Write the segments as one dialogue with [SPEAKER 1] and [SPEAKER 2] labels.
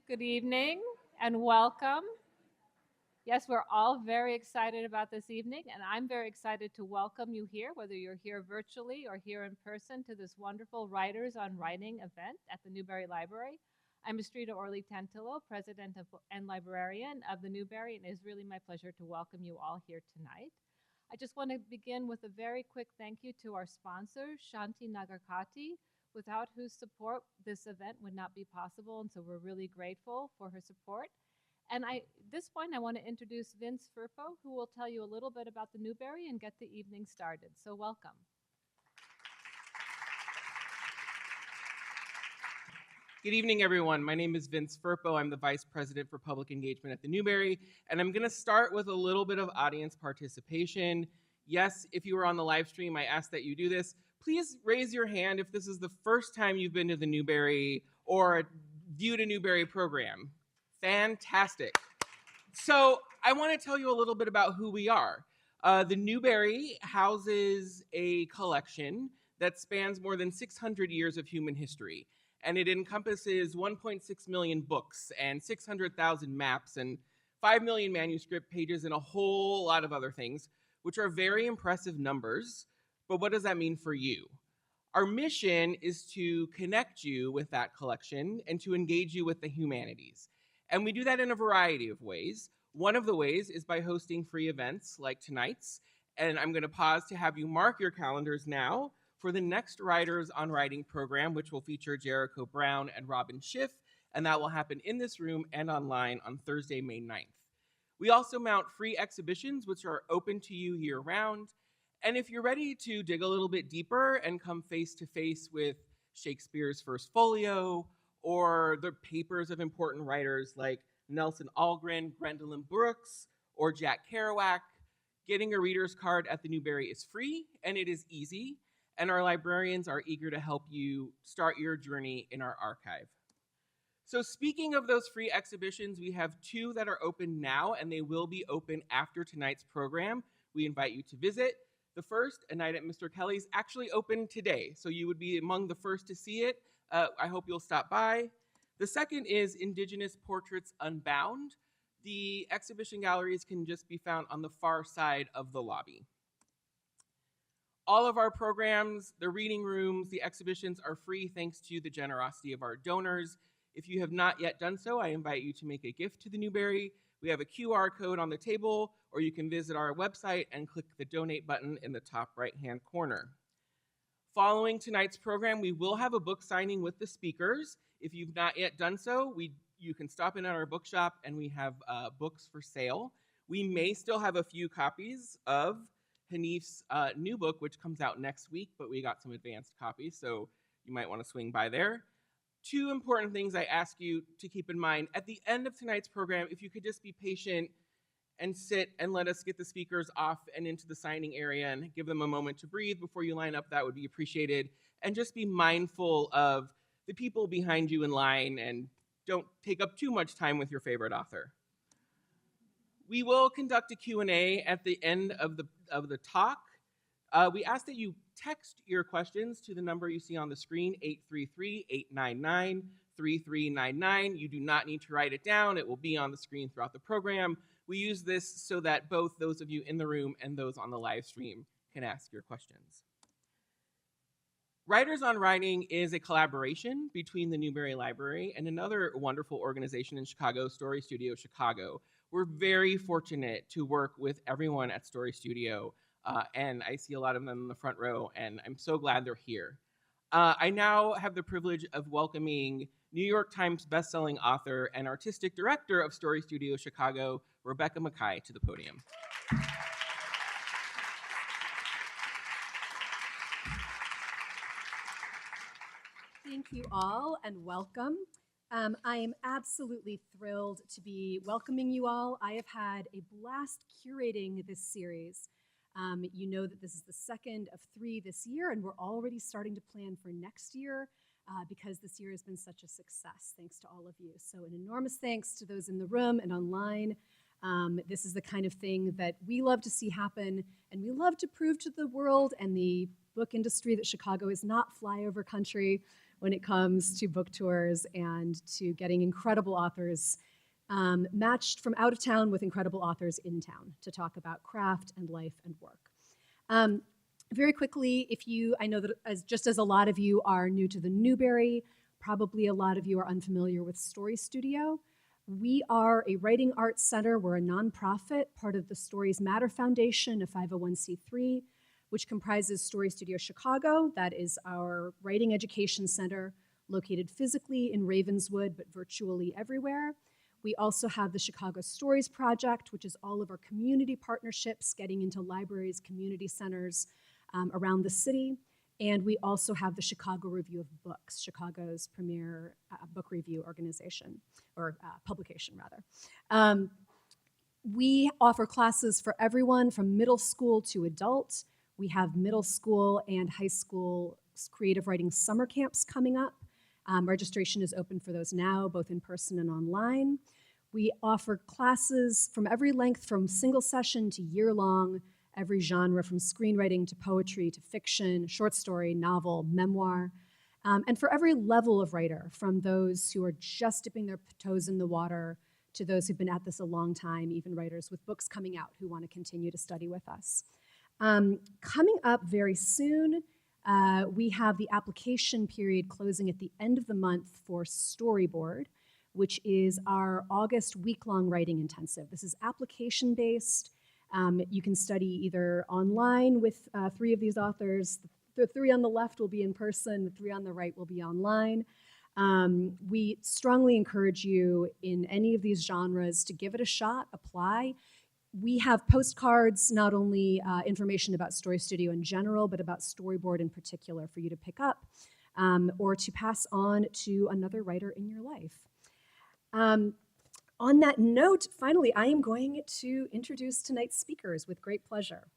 [SPEAKER 1] Good evening and welcome. Yes, we're all very excited about this evening, and I'm very excited to welcome you here, whether you're here virtually or here in person, to this wonderful Writers on Writing event at the Newberry Library. I'm Estrida Orly Tantillo, President and Librarian of the Newberry, and it is really my pleasure to welcome you all here tonight. I just want to begin with a very quick thank you to our sponsor, Shanti Nagarkati, without whose support this event would not be possible, and so we're really grateful for her support. And at this point, I want to introduce Vince Firpo, who will tell you a little bit about the Newberry and get the evening started. So welcome.
[SPEAKER 2] Good evening, everyone. My name is Vince Firpo. I'm the Vice President for Public Engagement at the Newberry, and I'm going to start with a little bit of audience participation. Yes, if you were on the live stream, I ask that you do this. Please raise your hand if this is the first time you've been to the Newberry or viewed a Newberry program. Fantastic. So I want to tell you a little bit about who we are. The Newberry houses a collection that spans more than 600 years of human history, and it encompasses 1.6 million books and 600,000 maps and 5 million manuscript pages and a whole lot of other things, which are very impressive numbers. But what does that mean for you? Our mission is to connect you with that collection and to engage you with the humanities. And we do that in a variety of ways. One of the ways is by hosting free events like tonight's. And I'm going to pause to have you mark your calendars now for the next Writers on Writing program, which will feature Jericho Brown and Robin Schiff. And that will happen in this room and online on Thursday, May 9th. We also mount free exhibitions, which are open to you year-round. And if you're ready to dig a little bit deeper and come face-to-face with Shakespeare's First Folio, or the papers of important writers like Nelson Algren, Gwendolyn Brooks, or Jack Kerouac, getting a reader's card at the Newberry is free, and it is easy, and our librarians are eager to help you start your journey in our archive. So speaking of those free exhibitions, we have two that are open now, and they will be open after tonight's program. We invite you to visit. The first, A Night at Mr. Kelly's, actually opened today, so you would be among the first to see it. I hope you'll stop by. The second is Indigenous Portraits Unbound. The exhibition galleries can just be found on the far side of the lobby. All of our programs, the reading rooms, the exhibitions are free thanks to the generosity of our donors. If you have not yet done so, I invite you to make a gift to the Newberry. We have a QR code on the table, or you can visit our website and click the donate button in the top right-hand corner. Following tonight's program, we will have a book signing with the speakers. If you've not yet done so, you can stop in at our bookshop and we have books for sale. We may still have a few copies of Hanif's new book, which comes out next week, but we got some advanced copies, so you might want to swing by there. Two important things I ask you to keep in mind. At the end of tonight's program, if you could just be patient and sit and let us get the speakers off and into the signing area and give them a moment to breathe before you line up, that would be appreciated. And just be mindful of the people behind you in line and don't take up too much time with your favorite author. We will conduct a Q&A at the end of the talk. We ask that you text your questions to the number you see on the screen, 833-899-3399. You do not need to write it down. It will be on the screen throughout the program. We use this so that both those of you in the room and those on the live stream can ask your questions. Writers on Writing is a collaboration between the Newberry Library and another wonderful organization in Chicago, StoryStudio Chicago. We're very fortunate to work with everyone at StoryStudio, and I see a lot of them in the front row, and I'm so glad they're here. I now have the privilege of welcoming New York Times bestselling author and artistic director of StoryStudio Chicago, Rebecca Mackay, to the podium.
[SPEAKER 3] Thank you all and welcome. I am absolutely thrilled to be welcoming you all. I have had a blast curating this series. You know that this is the second of 3 this year, and we're already starting to plan for next year because this year has been such a success, thanks to all of you. So an enormous thanks to those in the room and online. This is the kind of thing that we love to see happen, and we love to prove to the world and the book industry that Chicago is not flyover country. when it comes to book tours and to getting incredible authors matched from out of town with incredible authors in town to talk about craft and life and work. Very quickly, I know that just as a lot of you are new to the Newberry, probably a lot of you are unfamiliar with StoryStudio. We are a writing arts center. We're a nonprofit, part of the Stories Matter Foundation, a 501c3, which comprises StoryStudio Chicago. That is our writing education center located physically in Ravenswood, but virtually everywhere. We also have the Chicago Stories Project, which is all of our community partnerships, getting into libraries, community centers around the city. And we also have the Chicago Review of Books, Chicago's premier book review organization, or publication rather. We offer classes for everyone from middle school to adult. We have middle school and high school creative writing summer camps coming up. Registration is open for those now, both in person and online. We offer classes from every length, from single session to year-long, every genre from screenwriting to poetry to fiction, short story, novel, memoir, and for every level of writer, from those who are just dipping their toes in the water to those who've been at this a long time, even writers with books coming out who want to continue to study with us. Coming up very soon, we have the application period closing at the end of the month for Storyboard, which is our August week-long writing intensive. This is application-based. You can study either online with 3 of these authors. The 3 on the left will be in person, the 3 on the right will be online. We strongly encourage you in any of these genres to give it a shot, apply. We have postcards, not only information about StoryStudio in general, but about Storyboard in particular for you to pick up or to pass on to another writer in your life. On that note, finally, I am going to introduce tonight's speakers with great pleasure.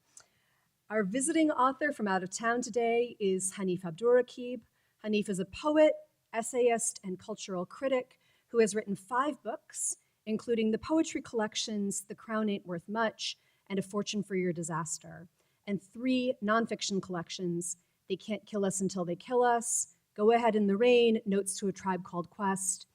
[SPEAKER 3] Our visiting author from out of town today is Hanif Abdurraqib. Hanif is a poet, essayist, and cultural critic who has written 5 books, including the poetry collections The Crown Ain't Worth Much and A Fortune for Your Disaster, and 3 nonfiction collections, They Can't Kill Us Until They Kill Us, Go Ahead in the Rain, Notes to a Tribe Called Quest,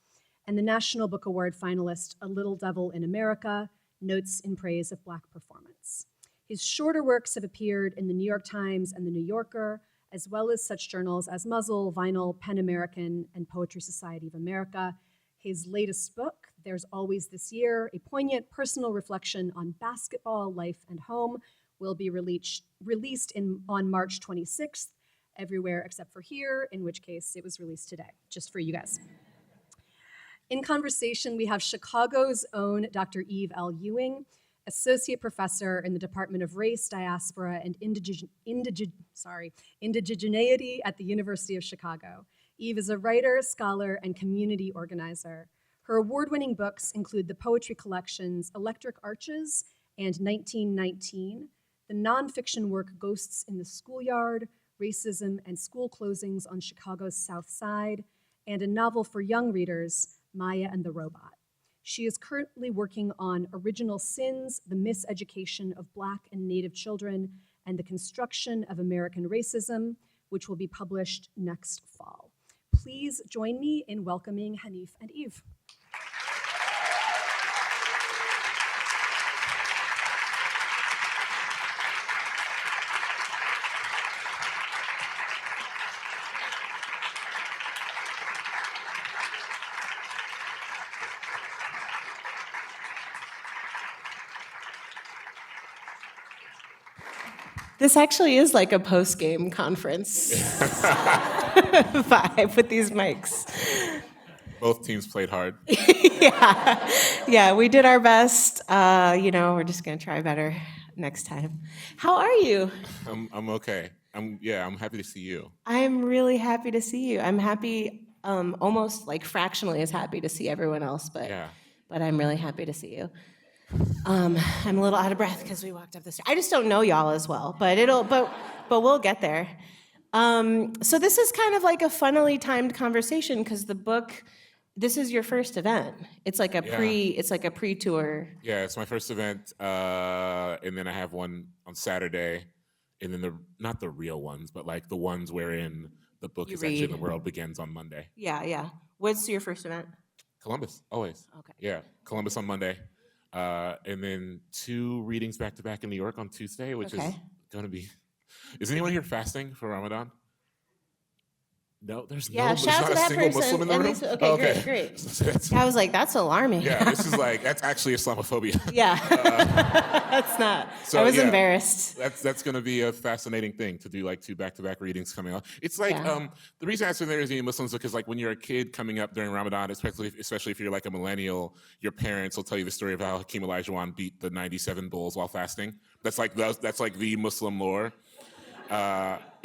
[SPEAKER 3] and the National Book Award Finalist, A Little Devil in America, Notes in Praise of Black Performance. His shorter works have appeared in the New York Times and the New Yorker, as well as such journals as Muzzle, Vinyl, Pen American, and Poetry Society of America. His latest book, There's Always This Year, a poignant personal reflection on basketball, life, and home, will be released on March 26th, everywhere except for here, in which case it was released today, just for you guys. In conversation, we have Chicago's own Dr. Eve L. Ewing, Associate Professor in the Department of Race, Diaspora, and Indigeneity at the University of Chicago. Eve is a writer, scholar, and community organizer. Her award-winning books include the poetry collections Electric Arches and 1919, the nonfiction work Ghosts in the Schoolyard, Racism and School Closings on Chicago's South Side, and a novel for young readers, Maya and the Robot. She is currently working on Original Sins, the Miseducation of Black and Native Children, and the Construction of American Racism, which will be published next fall. Please join me in welcoming Hanif and Eve.
[SPEAKER 4] This actually is like a post-game conference vibe with these mics.
[SPEAKER 5] Both teams played hard.
[SPEAKER 4] Yeah, we did our best. We're just gonna try better next time. How are you?
[SPEAKER 5] I'm okay. I'm happy to see you.
[SPEAKER 4] I'm really happy to see you. I'm happy, almost like fractionally as happy to see everyone else, but I'm really happy to see you. I'm a little out of breath because we walked up the stairs. I just don't know y'all as well, but we'll get there. So this is kind of like a funnily timed conversation because the book, this is your first event. It's like a pre-tour.
[SPEAKER 5] Yeah, it's my first event, and then I have one on Saturday, and then not the real ones, but like the ones wherein the book
[SPEAKER 4] You
[SPEAKER 5] is actually in the
[SPEAKER 4] read.
[SPEAKER 5] world begins on Monday.
[SPEAKER 4] Yeah. What's your first event?
[SPEAKER 5] Columbus, always.
[SPEAKER 4] Okay.
[SPEAKER 5] Yeah, Columbus on Monday. And then 2 readings back to back in New York on Tuesday, which is
[SPEAKER 4] Okay.
[SPEAKER 5] going to be. Is anyone here fasting for Ramadan? No, there's
[SPEAKER 4] Yeah,
[SPEAKER 5] there's
[SPEAKER 4] shout out
[SPEAKER 5] not
[SPEAKER 4] to
[SPEAKER 5] a
[SPEAKER 4] that
[SPEAKER 5] single
[SPEAKER 4] person.
[SPEAKER 5] Muslim in the
[SPEAKER 4] And
[SPEAKER 5] room.
[SPEAKER 4] these- okay,
[SPEAKER 5] Oh,
[SPEAKER 4] great.
[SPEAKER 5] So that's-
[SPEAKER 4] I was like, that's alarming.
[SPEAKER 5] yeah, this is like that's actually Islamophobia.
[SPEAKER 4] Yeah. That's not.
[SPEAKER 5] So,
[SPEAKER 4] I was
[SPEAKER 5] yeah.
[SPEAKER 4] embarrassed.
[SPEAKER 5] That's going to be a fascinating thing to do, like 2 back-to-back readings coming out. It's like
[SPEAKER 4] Yeah.
[SPEAKER 5] the reason I asked if there's any Muslims because like when you're a kid coming up during Ramadan, especially if you're like a millennial, your parents will tell you the story of how Hakeem Olajuwon beat the 97 Bulls while fasting. That's like the Muslim lore.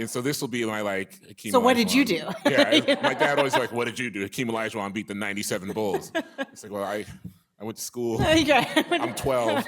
[SPEAKER 5] And so this will be my like. Hakeem
[SPEAKER 4] So what did you
[SPEAKER 5] Olajuwon.
[SPEAKER 4] do?
[SPEAKER 5] Yeah, my dad always like, "What did you do?" Hakeem Olajuwon beat the 97 Bulls. It's like, well, I went to school. I'm 12.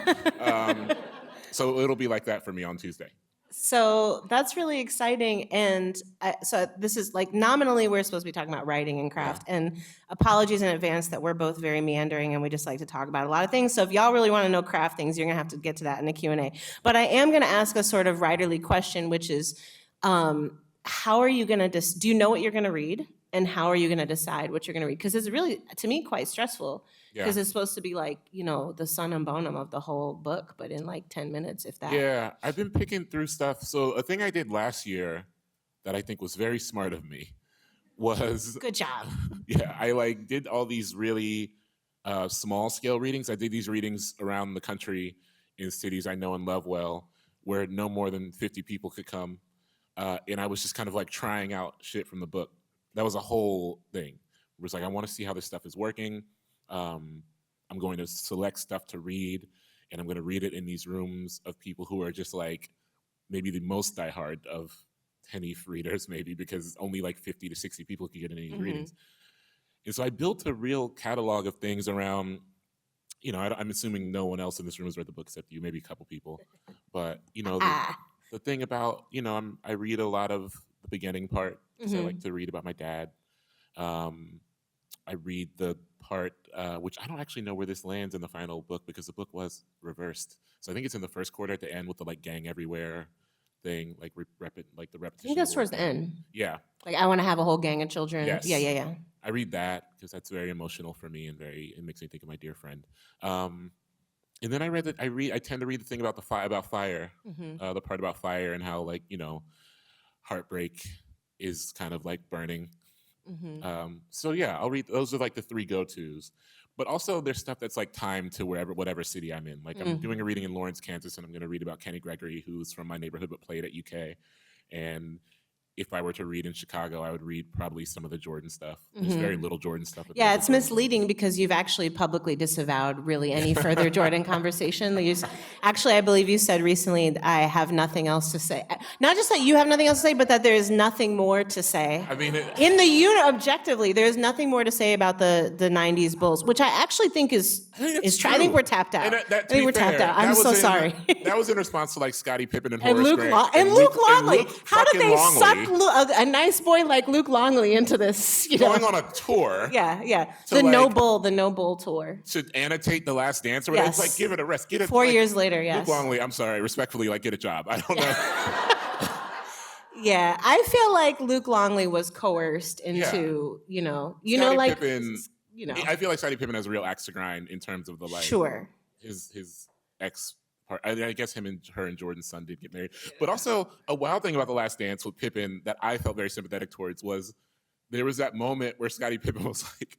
[SPEAKER 5] So it'll be like that for me on Tuesday.
[SPEAKER 4] So that's really exciting. And so this is like nominally we're supposed to be talking about writing and craft. And apologies in advance that we're both very meandering and we just like to talk about a lot of things. So if y'all really want to know craft things, you're going to have to get to that in the Q&A. But I am going to ask a sort of writerly question, which is how are you going to do you know what you're going to read? And how are you going to decide what you're going to read? Because it's really, to me, quite stressful. Because it's supposed to be like, the sun and bonum of the whole book, but in like 10 minutes, if that.
[SPEAKER 5] Yeah, I've been picking through stuff. So a thing I did last year that I think was very smart of me was
[SPEAKER 4] Good job.
[SPEAKER 5] yeah, I like did all these really small scale readings. I did these readings around the country in cities I know and love well, where no more than 50 people could come, and I was just kind of like trying out shit from the book. That was a whole thing. It was like I want to see how this stuff is working. I'm going to select stuff to read, and I'm going to read it in these rooms of people who are just like maybe the most diehard of Hanif readers, maybe because only like 50 to 60 people could get into these readings. And so I built a real catalog of things around, I'm assuming no one else in this room has read the book except you, maybe a couple people. But, the thing about, I read a lot of the beginning part because I like to read about my dad. I read the part, which I don't actually know where this lands in the final book because the book was reversed. So I think it's in the first quarter at the end with the like gang everywhere thing, like the repetition.
[SPEAKER 4] I think that's towards the end.
[SPEAKER 5] Yeah.
[SPEAKER 4] Like I want to have a whole gang of children.
[SPEAKER 5] Yes.
[SPEAKER 4] Yeah.
[SPEAKER 5] I read that because that's very emotional for me and it makes me think of my dear friend. And then I tend to read the thing about about fire, the part about fire and how like, heartbreak is kind of like burning. So yeah, I'll read, those are like the 3 go-tos. But also there's stuff that's like timed to whatever city I'm in. Like I'm doing a reading in Lawrence, Kansas, and I'm going to read about Kenny Gregory, who's from my neighborhood but played at UK. And if I were to read in Chicago, I would read probably some of the Jordan stuff. There's very little Jordan stuff.
[SPEAKER 4] Yeah, it's misleading because you've actually publicly disavowed really any further Jordan conversation. Actually, I believe you said recently, I have nothing else to say. Not just that you have nothing else to say, but that there is nothing more to say.
[SPEAKER 5] I mean,
[SPEAKER 4] in the unit, objectively, there is nothing more to say about the 90s Bulls, which I actually think is true. I think we're tapped out.
[SPEAKER 5] And
[SPEAKER 4] I think we're tapped out. I'm so sorry.
[SPEAKER 5] That was in response to like Scottie Pippen and
[SPEAKER 4] And
[SPEAKER 5] Horace
[SPEAKER 4] Luke,
[SPEAKER 5] Grant.
[SPEAKER 4] and Luke Longley. How did they
[SPEAKER 5] Longley,
[SPEAKER 4] suck a nice boy like Luke Longley into this?
[SPEAKER 5] Going on a tour.
[SPEAKER 4] Yeah.
[SPEAKER 5] So
[SPEAKER 4] The
[SPEAKER 5] like,
[SPEAKER 4] No Bull tour.
[SPEAKER 5] To annotate The Last Dance or whatever.
[SPEAKER 4] Yes.
[SPEAKER 5] It's like, give it a rest. Get it.
[SPEAKER 4] 4
[SPEAKER 5] like,
[SPEAKER 4] years later, yes.
[SPEAKER 5] Luke Longley, I'm sorry, respectfully, like, get a job. I don't know.
[SPEAKER 4] Yeah, I feel like Luke Longley was coerced into,
[SPEAKER 5] Scottie
[SPEAKER 4] like,
[SPEAKER 5] Pippen, I feel like Scottie Pippen has a real axe to grind in terms of the like.
[SPEAKER 4] Sure.
[SPEAKER 5] His ex part. I guess her and Jordan's son did get married. But also a wild thing about The Last Dance with Pippen that I felt very sympathetic towards was there was that moment where Scottie Pippen was like,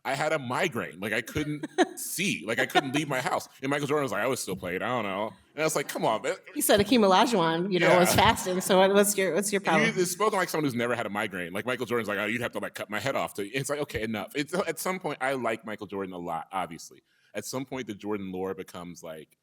[SPEAKER 5] I had a migraine. Like I couldn't see. Like I couldn't leave my house. And Michael Jordan was like, I was still playing. I don't know. And I was like, come on, man.
[SPEAKER 4] He said Hakeem Olajuwon, was fasting. So what's your problem?
[SPEAKER 5] It's spoken like someone who's never had a migraine. Like Michael Jordan's like, oh, you'd have to like cut my head off. It's like, okay, enough. It's at some point I like Michael Jordan a lot, obviously. At some point the Jordan lore becomes like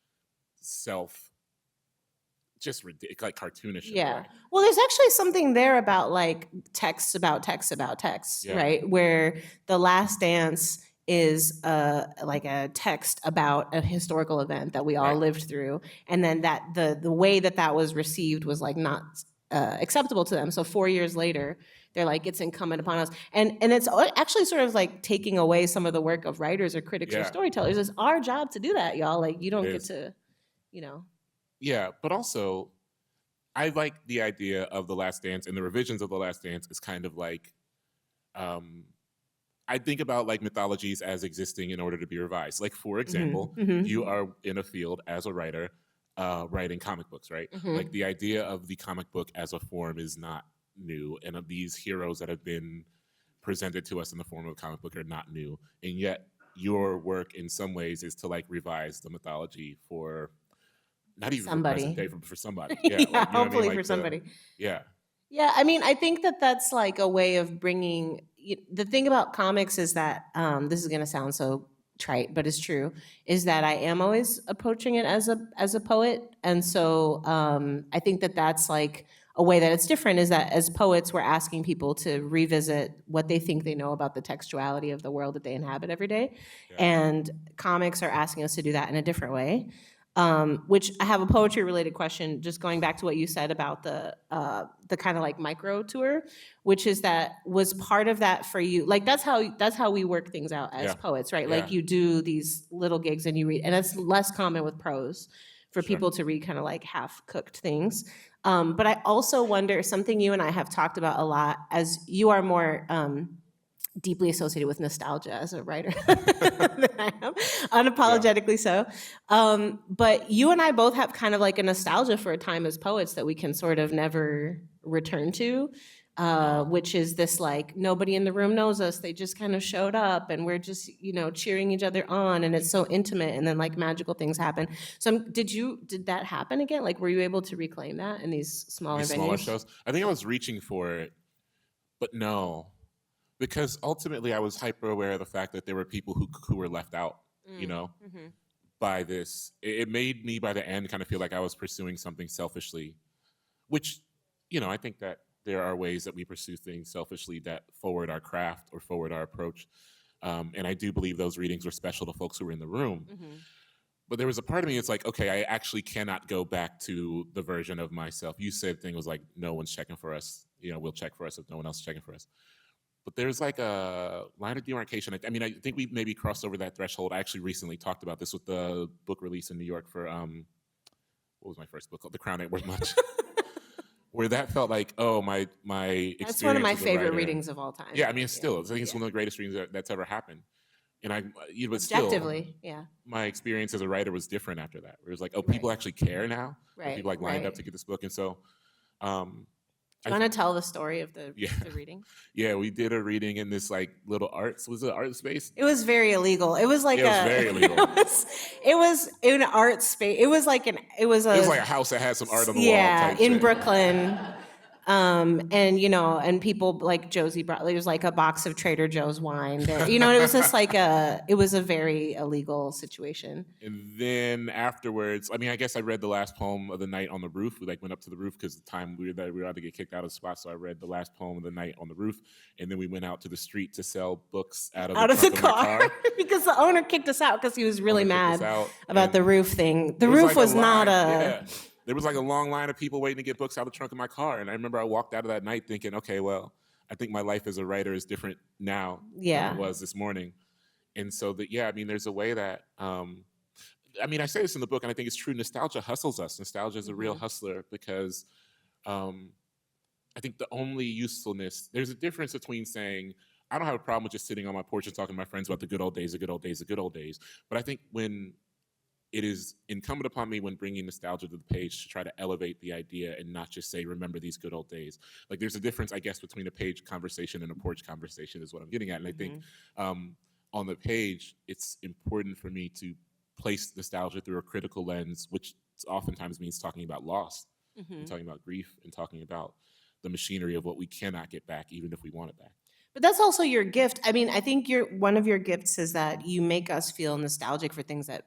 [SPEAKER 5] just ridiculous, like cartoonish.
[SPEAKER 4] Yeah. Well, there's actually something there about like texts about texts about texts, right? Where The Last Dance is like a text about a historical event that we all lived through, and then that the way that was received was like not acceptable to them. So 4 years later, they're like, it's incumbent upon us, and it's actually sort of like taking away some of the work of writers or critics or storytellers. It's our job to do that, y'all. Like you don't get to,
[SPEAKER 5] Yeah, but also, I like the idea of The Last Dance, and the revisions of The Last Dance is kind of like, I think about like mythologies as existing in order to be revised. Like, for example, you are in a field as a writer writing comic books, right? Like, the idea of the comic book as a form is not new, and of these heroes that have been presented to us in the form of a comic book are not new. And yet your work in some ways is to like revise the mythology for not even
[SPEAKER 4] somebody.
[SPEAKER 5] For present day, for somebody.
[SPEAKER 4] Yeah,
[SPEAKER 5] like, you know
[SPEAKER 4] hopefully
[SPEAKER 5] like
[SPEAKER 4] for somebody.
[SPEAKER 5] Yeah.
[SPEAKER 4] Yeah, I mean, I think that that's like a way of bringing. The thing about comics is that this is going to sound so trite, but it's true. Is that I am always approaching it as a poet, and so I think that that's like a way that it's different. Is that as poets, we're asking people to revisit what they think they know about the textuality of the world that they inhabit every day, and comics are asking us to do that in a different way. Which I have a poetry related question, just going back to what you said about the kind of like micro tour, which is that was part of that for you. Like that's how we work things out as poets, right? Like you do these little gigs and you read, and it's less common with prose for people to read kind of like half cooked things. But I also wonder, something you and I have talked about a lot, as you are more deeply associated with nostalgia as a writer than I am, unapologetically so. But you and I both have kind of like a nostalgia for a time as poets that we can sort of never return to, which is this like, nobody in the room knows us. They just kind of showed up and we're just, cheering each other on, and it's so intimate, and then like magical things happen. So did that happen again? Like, were you able to reclaim that in these smaller venues?
[SPEAKER 5] Shows? I think I was reaching for it, but no. Because ultimately, I was hyper aware of the fact that there were people who were left out, by this. It made me, by the end, kind of feel like I was pursuing something selfishly, which, I think that there are ways that we pursue things selfishly that forward our craft or forward our approach. And I do believe those readings were special to folks who were in the room. But there was a part of me that's like, okay, I actually cannot go back to the version of myself. You said the thing was like, no one's checking for us. We'll check for us if no one else is checking for us. But there's like a line of demarcation. I mean, I think we maybe crossed over that threshold. I actually recently talked about this with the book release in New York for, what was my first book called? The Crown Ain't Worth Much. Where that felt like, oh, my experience.
[SPEAKER 4] That's one of my favorite
[SPEAKER 5] writer,
[SPEAKER 4] readings of all time.
[SPEAKER 5] Yeah, I mean, still, I think it's one of the greatest readings that's ever happened. And but
[SPEAKER 4] objectively,
[SPEAKER 5] still, my experience as a writer was different after that. It was like, oh, people actually care now.
[SPEAKER 4] Right.
[SPEAKER 5] People like lined up to get this book, and so.
[SPEAKER 4] Do you want to tell the story of the reading?
[SPEAKER 5] Yeah, we did a reading in this like little was it art space?
[SPEAKER 4] It was very illegal. It was like
[SPEAKER 5] it was very illegal.
[SPEAKER 4] It was an art space. It was like
[SPEAKER 5] a house that had some art on the wall.
[SPEAKER 4] Yeah, in
[SPEAKER 5] shit.
[SPEAKER 4] Brooklyn. And people like Josie brought, it was like a box of Trader Joe's wine. It was just like it was a very illegal situation.
[SPEAKER 5] And then afterwards, I mean, I guess I read the last poem of the night on the roof. We like went up to the roof because the time we were about to get kicked out of the spot. So I read the last poem of the night on the roof. And then we went out to the street to sell books out of the car.
[SPEAKER 4] Because the owner kicked us out because he was really mad about the roof thing. The roof was not a...
[SPEAKER 5] There was like a long line of people waiting to get books out of the trunk of my car. And I remember I walked out of that night thinking, okay, well, I think my life as a writer is different now than it was this morning. And so there's a way that, I say this in the book, and I think it's true. Nostalgia hustles us. Nostalgia is a real hustler because I think the only usefulness, there's a difference between saying, I don't have a problem with just sitting on my porch and talking to my friends about the good old days, the good old days, the good old days. But I think when it is incumbent upon me when bringing nostalgia to the page to try to elevate the idea and not just say, remember these good old days. Like there's a difference, I guess, between a page conversation and a porch conversation is what I'm getting at. And I think on the page, it's important for me to place nostalgia through a critical lens, which oftentimes means talking about loss, and talking about grief, and talking about the machinery of what we cannot get back, even if we want it back.
[SPEAKER 4] But that's also your gift. I mean, I think one of your gifts is that you make us feel nostalgic for things that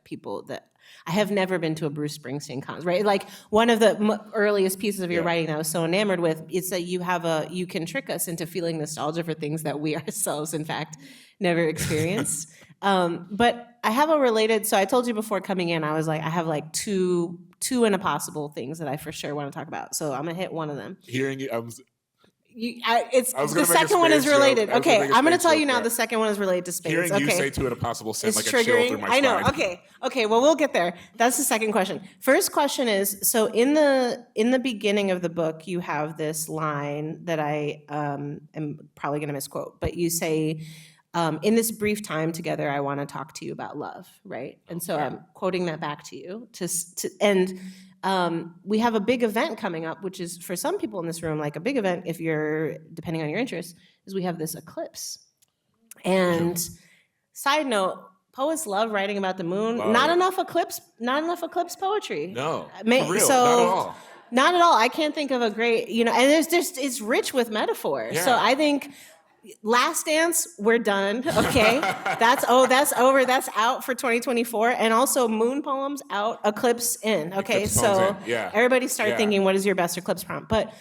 [SPEAKER 4] I have never been to a Bruce Springsteen concert, right? Like one of the earliest pieces of your writing that I was so enamored with is that you can trick us into feeling nostalgia for things that we ourselves, in fact, never experienced. But I have a related, so I told you before coming in, I was like, I have like two and a possible things that I for sure want to talk about. So I'm gonna hit one of them.
[SPEAKER 5] Hearing it,
[SPEAKER 4] It's
[SPEAKER 5] I was
[SPEAKER 4] the
[SPEAKER 5] gonna make a
[SPEAKER 4] second one is
[SPEAKER 5] space joke.
[SPEAKER 4] related.
[SPEAKER 5] I was gonna
[SPEAKER 4] Okay,
[SPEAKER 5] make a
[SPEAKER 4] I'm going to
[SPEAKER 5] space
[SPEAKER 4] tell
[SPEAKER 5] joke,
[SPEAKER 4] you now.
[SPEAKER 5] but
[SPEAKER 4] The second one is related to spades.
[SPEAKER 5] hearing
[SPEAKER 4] Okay,
[SPEAKER 5] you say to an impossible sent
[SPEAKER 4] it's
[SPEAKER 5] like a chill
[SPEAKER 4] triggering.
[SPEAKER 5] through my
[SPEAKER 4] I know.
[SPEAKER 5] spine.
[SPEAKER 4] Okay. Well, we'll get there. That's the second question. First question is: so in the beginning of the book, you have this line that I am probably going to misquote, but you say, "In this brief time together, I want to talk to you about love." Right, and so
[SPEAKER 5] yeah.
[SPEAKER 4] I'm quoting that back to you and. We have a big event coming up, which is for some people in this room, like a big event, if you're, depending on your interest, is we have this eclipse. And side note, poets love writing about the moon.
[SPEAKER 5] Love
[SPEAKER 4] Not
[SPEAKER 5] it.
[SPEAKER 4] enough eclipse poetry.
[SPEAKER 5] No,
[SPEAKER 4] For real,
[SPEAKER 5] not at all.
[SPEAKER 4] Not at all. I can't think of a great, and there's just, it's rich with metaphors.
[SPEAKER 5] Yeah.
[SPEAKER 4] So I think Last Dance, we're done. Okay, that's over. That's out for 2024, and also Moon Poems out, Eclipse in. Okay,
[SPEAKER 5] Eclipse Poems
[SPEAKER 4] so
[SPEAKER 5] in, yeah.
[SPEAKER 4] everybody start
[SPEAKER 5] Yeah.
[SPEAKER 4] thinking, what is your best eclipse prompt? But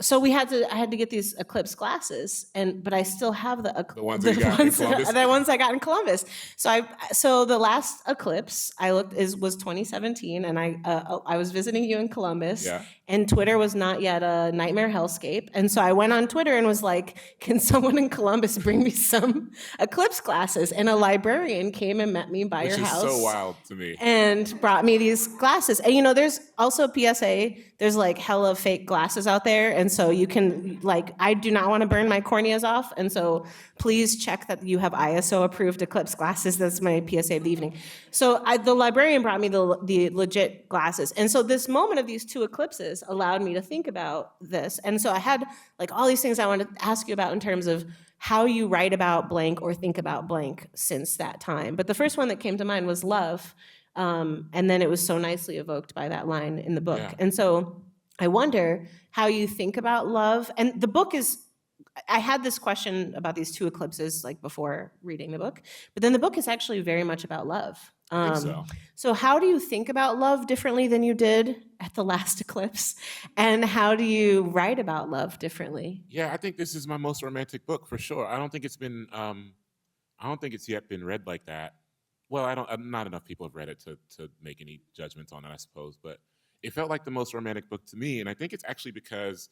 [SPEAKER 4] so I had to get these eclipse glasses, but I still have the
[SPEAKER 5] ones that you got in Columbus?
[SPEAKER 4] the ones I got in Columbus. So the last eclipse I looked was 2017, and I was visiting you in Columbus,
[SPEAKER 5] Yeah.
[SPEAKER 4] and Twitter was not yet a nightmare hellscape, and so I went on Twitter and was like, "Can someone in Columbus bring me some eclipse glasses?" And a librarian came and met me by
[SPEAKER 5] Which
[SPEAKER 4] your
[SPEAKER 5] is
[SPEAKER 4] house.
[SPEAKER 5] so wild to me.
[SPEAKER 4] And brought me these glasses. And there's also PSA, there's like hella fake glasses out there. And so you can, I do not want to burn my corneas off. And so please check that you have ISO approved eclipse glasses. That's my PSA of the evening. So the librarian brought me the legit glasses. And so this moment of these two eclipses allowed me to think about this. And so I had all these things I wanted to ask you about in terms of how you write about blank or think about blank since that time. But the first one that came to mind was love. And then it was so nicely evoked by that line in the book.
[SPEAKER 5] Yeah.
[SPEAKER 4] And so I wonder how you think about love. And the book is, I had this question about these two eclipses before reading the book, but then the book is actually very much about love.
[SPEAKER 5] I think so.
[SPEAKER 4] So how do you think about love differently than you did at the last eclipse? And how do you write about love differently?
[SPEAKER 5] Yeah, I think this is my most romantic book for sure. I don't think it's yet been read like that. Well, not enough people have read it to make any judgments on it, I suppose. But it felt like the most romantic book to me, and I think it's actually because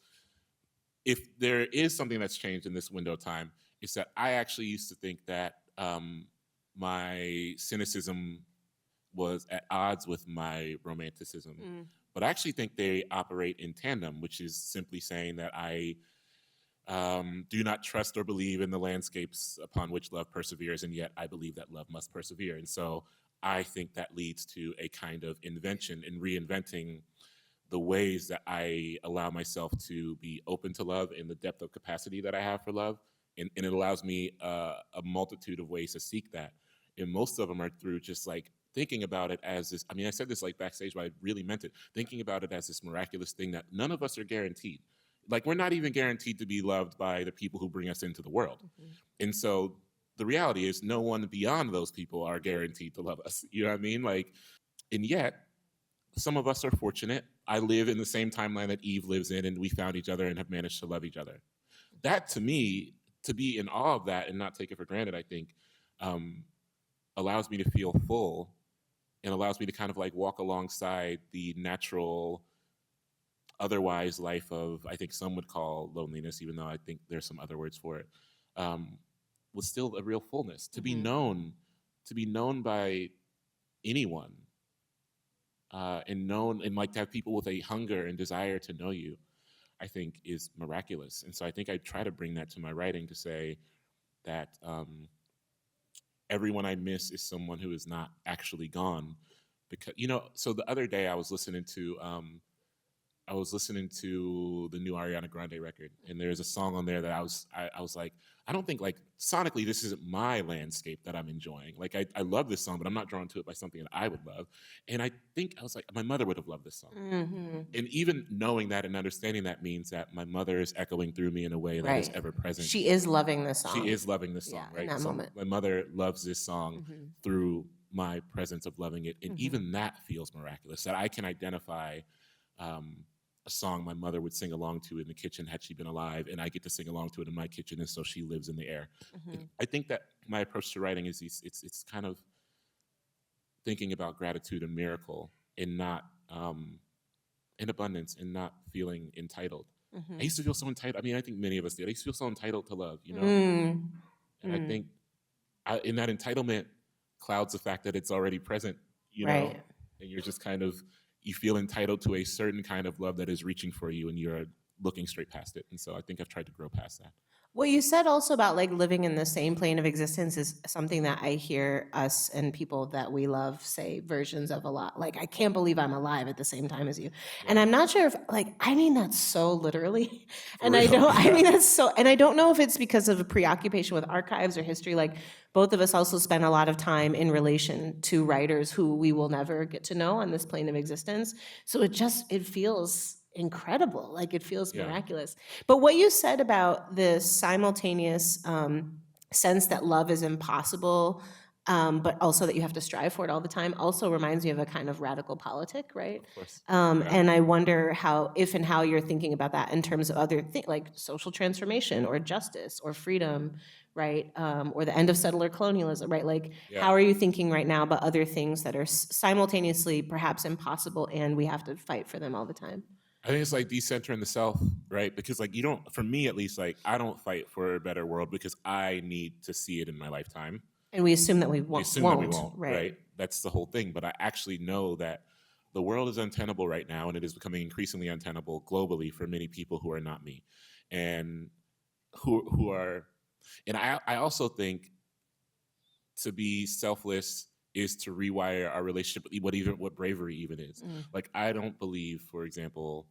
[SPEAKER 5] if there is something that's changed in this window of time, it's that I actually used to think that my cynicism was at odds with my romanticism. But I actually think they operate in tandem, which is simply saying that I do not trust or believe in the landscapes upon which love perseveres, and yet I believe that love must persevere. And so I think that leads to a kind of invention and reinventing the ways that I allow myself to be open to love in the depth of capacity that I have for love. And it allows me a multitude of ways to seek that. And most of them are through just thinking about it as this, I said this backstage, but I really meant it, thinking about it as this miraculous thing that none of us are guaranteed. We're not even guaranteed to be loved by the people who bring us into the world. Mm-hmm. And so the reality is no one beyond those people are guaranteed to love us. You know what I mean? And yet, some of us are fortunate. I live in the same timeline that Eve lives in, and we found each other and have managed to love each other. That, to me, to be in awe of that and not take it for granted, I think, allows me to feel full and allows me to kind of walk alongside the natural, otherwise life of, I think some would call loneliness, even though I think there's some other words for it, was still a real fullness. To be known by anyone, and to have people with a hunger and desire to know you, I think is miraculous. And so I think I try to bring that to my writing to say that everyone I miss is someone who is not actually gone. Because, so the other day I was listening to the new Ariana Grande record, and there's a song on there that I was like, I don't think sonically this isn't my landscape that I'm enjoying. I love this song, but I'm not drawn to it by something that I would love. And I think I was like, my mother would have loved this song. Mm-hmm. And even knowing that and understanding that means that my mother is echoing through me in a way that is ever present.
[SPEAKER 4] She is loving this song.
[SPEAKER 5] She is loving this song, right?
[SPEAKER 4] In that moment.
[SPEAKER 5] My mother loves this song through my presence of loving it. And even that feels miraculous, that I can identify a song my mother would sing along to in the kitchen had she been alive, and I get to sing along to it in my kitchen, and so she lives in the air. I think that my approach to writing is it's kind of thinking about gratitude and miracle, and not in abundance, and not feeling entitled. I used to feel so entitled. I mean, I think many of us did. I used to feel so entitled to love, you know? And I think in that entitlement clouds the fact that it's already present, you know? And you're just kind of, you feel entitled to a certain kind of love that is reaching for you, and you're looking straight past it. And so I think I've tried to grow past that.
[SPEAKER 4] What you said also about like living in the same plane of existence is something that I hear us and people that we love say versions of a lot. Like, I can't believe I'm alive at the same time as you. Yeah. And I'm not sure if, like, I mean that so literally. And I mean that's so, and I don't know if it's because of a preoccupation with archives or history. Like, both of us also spend a lot of time in relation to writers who we will never get to know on this plane of existence. So it feels incredible, like it feels miraculous. But what you said about the simultaneous sense that love is impossible, but also that you have to strive for it all the time, also reminds me of a kind of radical politic, right?
[SPEAKER 5] Of course.
[SPEAKER 4] And I wonder how you're thinking about that in terms of other things like social transformation or justice or freedom, right? Or the end of settler colonialism, right? Like, how are you thinking right now about other things that are simultaneously perhaps impossible and we have to fight for them all the time?
[SPEAKER 5] I think it's like decentering the self, right? Because like for me at least, like I don't fight for a better world because I need to see it in my lifetime.
[SPEAKER 4] And we assume that we won't.
[SPEAKER 5] Right? That's the whole thing. But I actually know that the world is untenable right now, and it is becoming increasingly untenable globally for many people who are not me, and who are. And I also think to be selfless is to rewire our relationship with what bravery even is. Like, I don't believe, for example,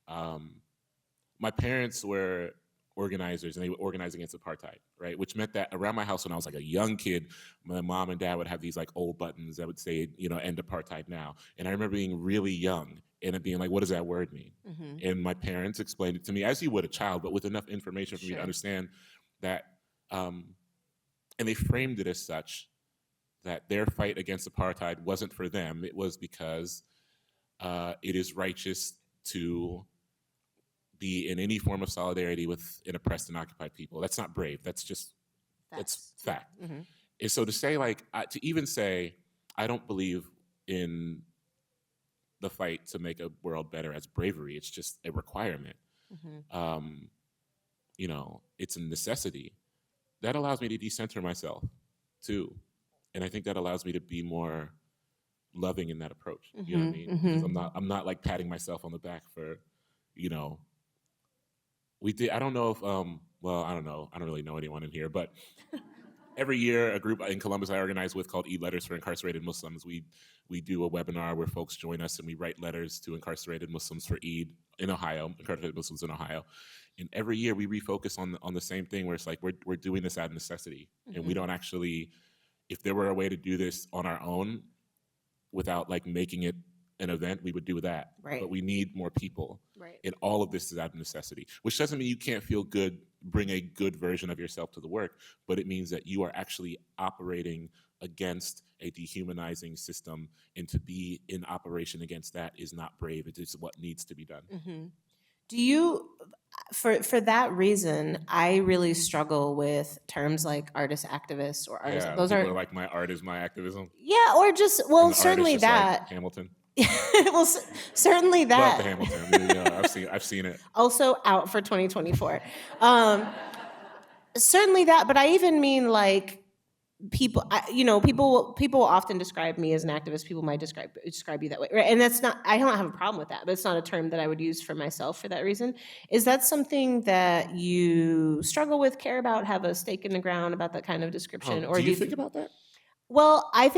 [SPEAKER 5] my parents were organizers, and they would organize against apartheid, right? Which meant that around my house when I was like a young kid, my mom and dad would have these like old buttons that would say, you know, end apartheid now. And I remember being really young and it being like, what does that word mean? And my parents explained it to me, as you would a child, but with enough information for me to understand that, and they framed it as such, that their fight against apartheid wasn't for them. It was because it is righteous to be in any form of solidarity with an oppressed and occupied people. That's not brave. That's just, that's fact. And so to say, like, to even say, I don't believe in the fight to make a world better as bravery, it's just a requirement. You know, it's a necessity. That allows me to decenter myself too. And I think that allows me to be more loving in that approach. You know what I mean? Because I'm not like patting myself on the back for, you know, I don't know if, well, I don't know. I don't really know anyone in here, but every year a group in Columbus I organize with called E-Letters for Incarcerated Muslims, we do a webinar where folks join us and we write letters to incarcerated Muslims for Eid in Ohio, incarcerated Muslims in Ohio. And every year we refocus on the same thing where it's like we're doing this out of necessity. And we don't actually, if there were a way to do this on our own without like making it an event, we would do that.
[SPEAKER 4] Right.
[SPEAKER 5] But we need more people.
[SPEAKER 4] Right.
[SPEAKER 5] And all of this is out of necessity, which doesn't mean you can't feel good, bring a good version of yourself to the work, but it means that you are actually operating against a dehumanizing system, and to be in operation against that is not brave. It is what needs to be done.
[SPEAKER 4] Do you, for that reason, I really struggle with terms like artist activist or artist.
[SPEAKER 5] Yeah,
[SPEAKER 4] those
[SPEAKER 5] people
[SPEAKER 4] are
[SPEAKER 5] like, my art is my activism.
[SPEAKER 4] Yeah, or just, well, certainly
[SPEAKER 5] just
[SPEAKER 4] that.
[SPEAKER 5] like Hamilton.
[SPEAKER 4] Well, certainly that.
[SPEAKER 5] Love the Hamilton. I mean, I've seen it.
[SPEAKER 4] Also out for 2024. Certainly that, but I even mean like people. People will often describe me as an activist. People might describe you that way, right? And that's not. I don't have a problem with that, but it's not a term that I would use for myself for that reason. Is that something that you struggle with, care about, have a stake in the ground about that kind of description, or
[SPEAKER 5] do you think about that?
[SPEAKER 4] Well, I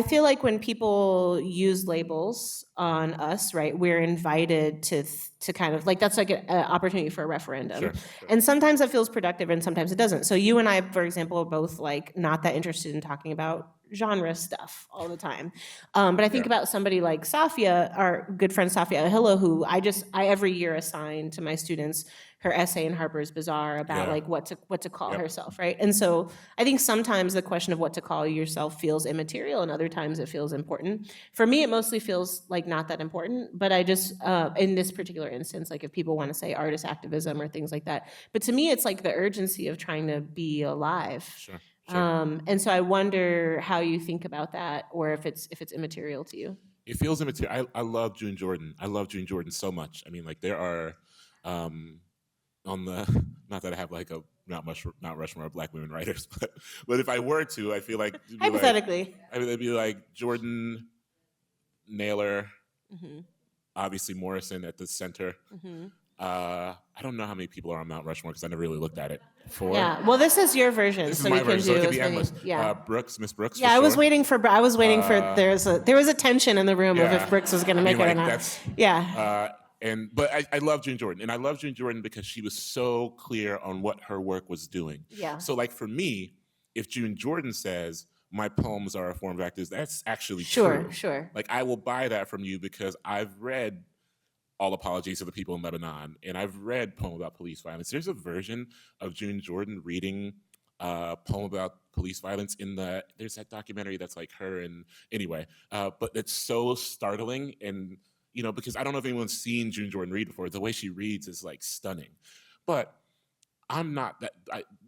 [SPEAKER 4] feel like when people use labels on us, right, we're invited to kind of, like, that's like an opportunity for a referendum.
[SPEAKER 5] Sure.
[SPEAKER 4] And sometimes that feels productive and sometimes it doesn't. So you and I, for example, are both like not that interested in talking about genre stuff all the time. But I think about somebody like Safia, our good friend Safia Ahila, who I every year assign to my students her essay in Harper's Bazaar about like what to call herself, right? And so I think sometimes the question of what to call yourself feels immaterial, and other times it feels important. For me, it mostly feels like not that important, but I just, in this particular instance, like if people want to say artist activism or things like that, but to me it's like the urgency of trying to be alive.
[SPEAKER 5] Sure.
[SPEAKER 4] And so I wonder how you think about that, or if it's immaterial to you.
[SPEAKER 5] It feels immaterial. I love June Jordan. I love June Jordan so much. I mean, like there are on the, not that I have like a Mount Rushmore of Black women writers, but if I were to, I feel like it'd be
[SPEAKER 4] Hypothetically.
[SPEAKER 5] it'd be like Jordan, Naylor,
[SPEAKER 4] Mm-hmm.
[SPEAKER 5] obviously Morrison at the center.
[SPEAKER 4] Mm-hmm.
[SPEAKER 5] I don't know how many people are on Mount Rushmore because I never really looked at it. 4.
[SPEAKER 4] Yeah. Well, this is your version,
[SPEAKER 5] This
[SPEAKER 4] so
[SPEAKER 5] is
[SPEAKER 4] we
[SPEAKER 5] my
[SPEAKER 4] can
[SPEAKER 5] version, so
[SPEAKER 4] do
[SPEAKER 5] it could
[SPEAKER 4] as
[SPEAKER 5] be
[SPEAKER 4] many.
[SPEAKER 5] endless.
[SPEAKER 4] Yeah.
[SPEAKER 5] Miss Brooks.
[SPEAKER 4] Yeah,
[SPEAKER 5] for
[SPEAKER 4] I was
[SPEAKER 5] sure.
[SPEAKER 4] waiting for. There was a tension in the room of
[SPEAKER 5] Yeah.
[SPEAKER 4] if Brooks was going to make it or not. Yeah.
[SPEAKER 5] But I love June Jordan, and I love June Jordan because she was so clear on what her work was doing.
[SPEAKER 4] Yeah.
[SPEAKER 5] So, like for me, if June Jordan says my poems are a form of activism, that's actually
[SPEAKER 4] Sure.
[SPEAKER 5] true.
[SPEAKER 4] Sure.
[SPEAKER 5] Like I will buy that from you because I've read All Apologies to the People in Lebanon, and I've read Poem About Police Violence. There's a version of June Jordan reading a poem about police violence there's that documentary that's like her and anyway, but it's so startling and because I don't know if anyone's seen June Jordan read before. The way she reads is like stunning, but I'm not that.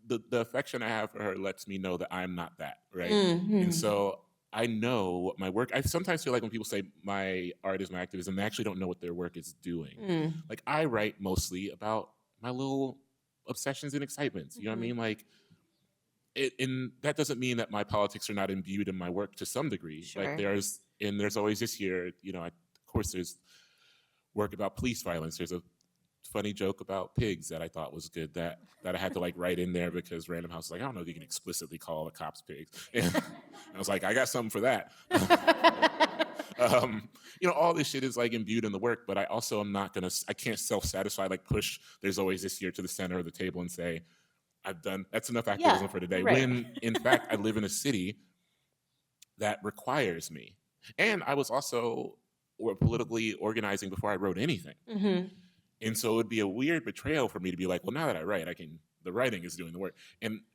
[SPEAKER 5] The affection I have for her lets me know that I'm not that, right?
[SPEAKER 4] Mm-hmm.
[SPEAKER 5] And so I know what my work. I sometimes feel like when people say my art is my activism, they actually don't know what their work is doing.
[SPEAKER 4] Mm.
[SPEAKER 5] Like I write mostly about my little obsessions and excitements. You know what I mean? Like, and that doesn't mean that my politics are not imbued in my work to some degree.
[SPEAKER 4] Sure.
[SPEAKER 5] Like there's always this year. Of course, there's work about police violence. There's a funny joke about pigs that I thought was good that I had to like write in there because Random House was like, I don't know if you can explicitly call the cops pigs. And I was like, I got something for that. All this shit is like imbued in the work, but I also I can't self-satisfy, like push There's Always This Year to the center of the table and say, that's enough activism for today.
[SPEAKER 4] Right.
[SPEAKER 5] When in fact, I live in a city that requires me. And I was also politically organizing before I wrote anything.
[SPEAKER 4] Mm-hmm.
[SPEAKER 5] And so it would be a weird betrayal for me to be like, well, now that I write, the writing is doing the work.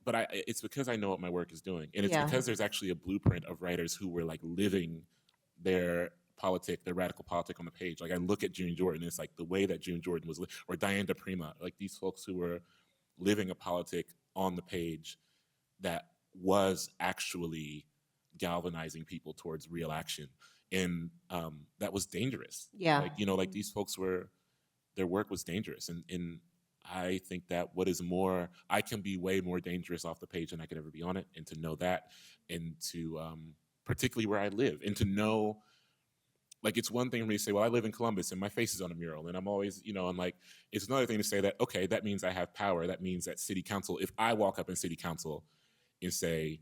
[SPEAKER 5] But it's because I know what my work is doing. And it's because there's actually a blueprint of writers who were like living their radical politic on the page. Like I look at June Jordan, it's like the way that June Jordan was, or Diane DePrima, like these folks who were living a politic on the page that was actually galvanizing people towards real action. And that was dangerous.
[SPEAKER 4] Yeah.
[SPEAKER 5] Like these folks their work was dangerous. And I think that I can be way more dangerous off the page than I could ever be on it. And to know that, and to, particularly where I live, and to know, like, it's one thing for me to say, well, I live in Columbus and my face is on a mural. And I'm always, I'm like, it's another thing to say that, okay, that means I have power. That means that city council, if I walk up in city council and say,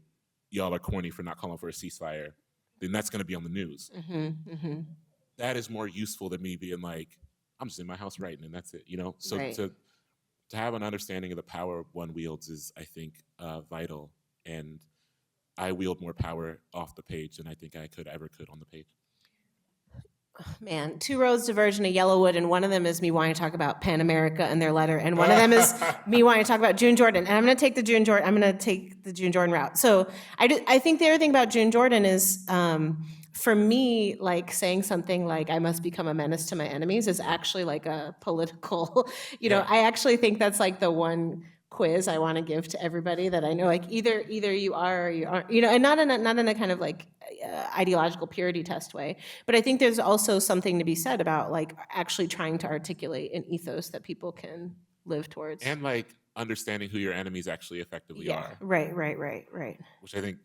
[SPEAKER 5] y'all are corny for not calling for a ceasefire, then that's going to be on the news.
[SPEAKER 4] Mm-hmm. Mm-hmm.
[SPEAKER 5] That is more useful than me being like, I'm just in my house writing and that's it, So
[SPEAKER 4] Right.
[SPEAKER 5] to have an understanding of the power one wields is, I think, vital. And I wield more power off the page than I think I could on the page.
[SPEAKER 4] Man, two roads diverge in a Yellowwood, and one of them is me wanting to talk about Pan America and their letter, and one of them is me wanting to talk about June Jordan. And I'm going to take the June Jordan route. So I think the other thing about June Jordan is, for me, like saying something like I must become a menace to my enemies is actually like a political, I actually think that's like the one quiz I want to give to everybody that I know, like either you are or you aren't, and not in a kind of like ideological purity test way. But I think there's also something to be said about like actually trying to articulate an ethos that people can live towards.
[SPEAKER 5] And like understanding who your enemies actually effectively are.
[SPEAKER 4] Right.
[SPEAKER 5] Which I think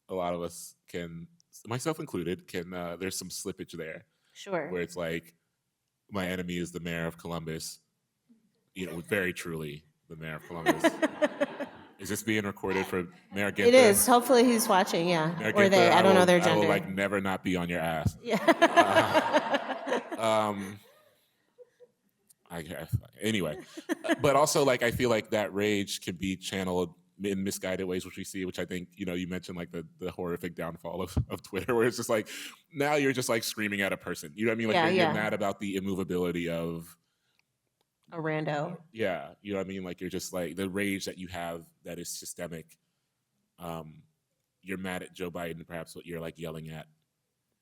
[SPEAKER 5] a lot of us can, myself included, there's some slippage there.
[SPEAKER 4] Sure.
[SPEAKER 5] Where it's like, my enemy is the mayor of Columbus, very truly the mayor of Columbus. Is this being recorded for Mayor Ginther?
[SPEAKER 4] It is. Hopefully he's watching, yeah.
[SPEAKER 5] Mayor
[SPEAKER 4] Or
[SPEAKER 5] Ginther,
[SPEAKER 4] they, I don't know their
[SPEAKER 5] I
[SPEAKER 4] gender.
[SPEAKER 5] will like never not be on your ass.
[SPEAKER 4] Yeah.
[SPEAKER 5] Anyway, but also like I feel like that rage can be channeled in misguided ways, which I think, you mentioned like the horrific downfall of Twitter, where it's just like, now you're just like screaming at a person. You know what I mean? Like you're mad about the immovability of
[SPEAKER 4] a rando.
[SPEAKER 5] Yeah. You know what I mean? Like you're just like the rage that you have that is systemic. You're mad at Joe Biden, perhaps what you're like yelling at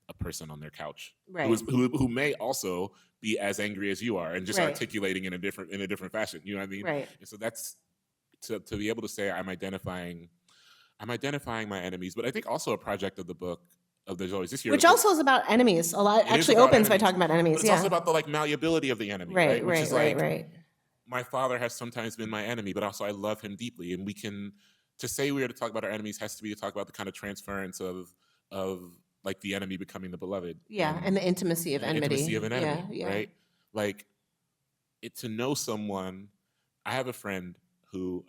[SPEAKER 5] a person on their couch,
[SPEAKER 4] right?
[SPEAKER 5] Who may also be as angry as you are and just articulating in a different fashion. You know what I mean?
[SPEAKER 4] Right.
[SPEAKER 5] And so that's to be able to say I'm identifying my enemies. But I think also a project of the book the joys. This year,
[SPEAKER 4] Which also is about enemies. A lot actually opens by talking about enemies.
[SPEAKER 5] But it's also about the like malleability of the enemy,
[SPEAKER 4] right?
[SPEAKER 5] Which is like,
[SPEAKER 4] right.
[SPEAKER 5] My father has sometimes been my enemy, but also I love him deeply. And we can, to say we are to talk about our enemies has to be to talk about the kind of transference of like the enemy becoming the beloved.
[SPEAKER 4] Yeah, and the intimacy of enmity.
[SPEAKER 5] Intimacy of an enemy,
[SPEAKER 4] yeah.
[SPEAKER 5] right? Like, to know someone. I have a friend who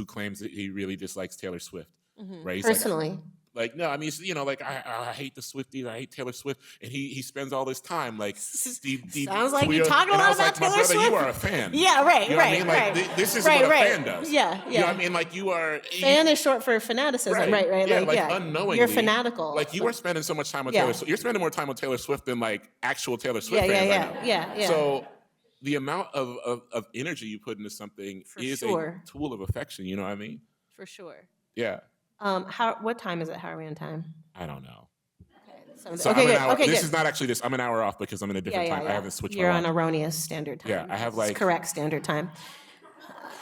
[SPEAKER 5] claims that he really dislikes Taylor Swift, right? He's
[SPEAKER 4] Personally.
[SPEAKER 5] Like, no, I mean, I hate the Swifties, I hate Taylor Swift, and he spends all this time like.
[SPEAKER 4] Sounds like you're talking a lot about Taylor Swift.
[SPEAKER 5] You are a fan.
[SPEAKER 4] Yeah, right,
[SPEAKER 5] you know
[SPEAKER 4] right,
[SPEAKER 5] what I mean? Like, this is what a fan does.
[SPEAKER 4] Yeah.
[SPEAKER 5] You know what I mean? Like, you are.
[SPEAKER 4] Fan is short for fanaticism, right?
[SPEAKER 5] Yeah, unknowingly.
[SPEAKER 4] You're fanatical.
[SPEAKER 5] Like, you are spending so much time on Taylor Swift. You're spending more time on Taylor Swift than like actual Taylor Swift fans.
[SPEAKER 4] Yeah.
[SPEAKER 5] So the amount of energy you put into something is a tool of affection. You know what I mean?
[SPEAKER 4] For sure.
[SPEAKER 5] Yeah.
[SPEAKER 4] What time is it? How are we on time?
[SPEAKER 5] I don't know.
[SPEAKER 4] So I'm an hour,
[SPEAKER 5] this is not actually this. I'm an hour off because I'm in a different time. I haven't switched.
[SPEAKER 4] You're on erroneous standard time.
[SPEAKER 5] Yeah, I have like
[SPEAKER 4] it's correct standard time.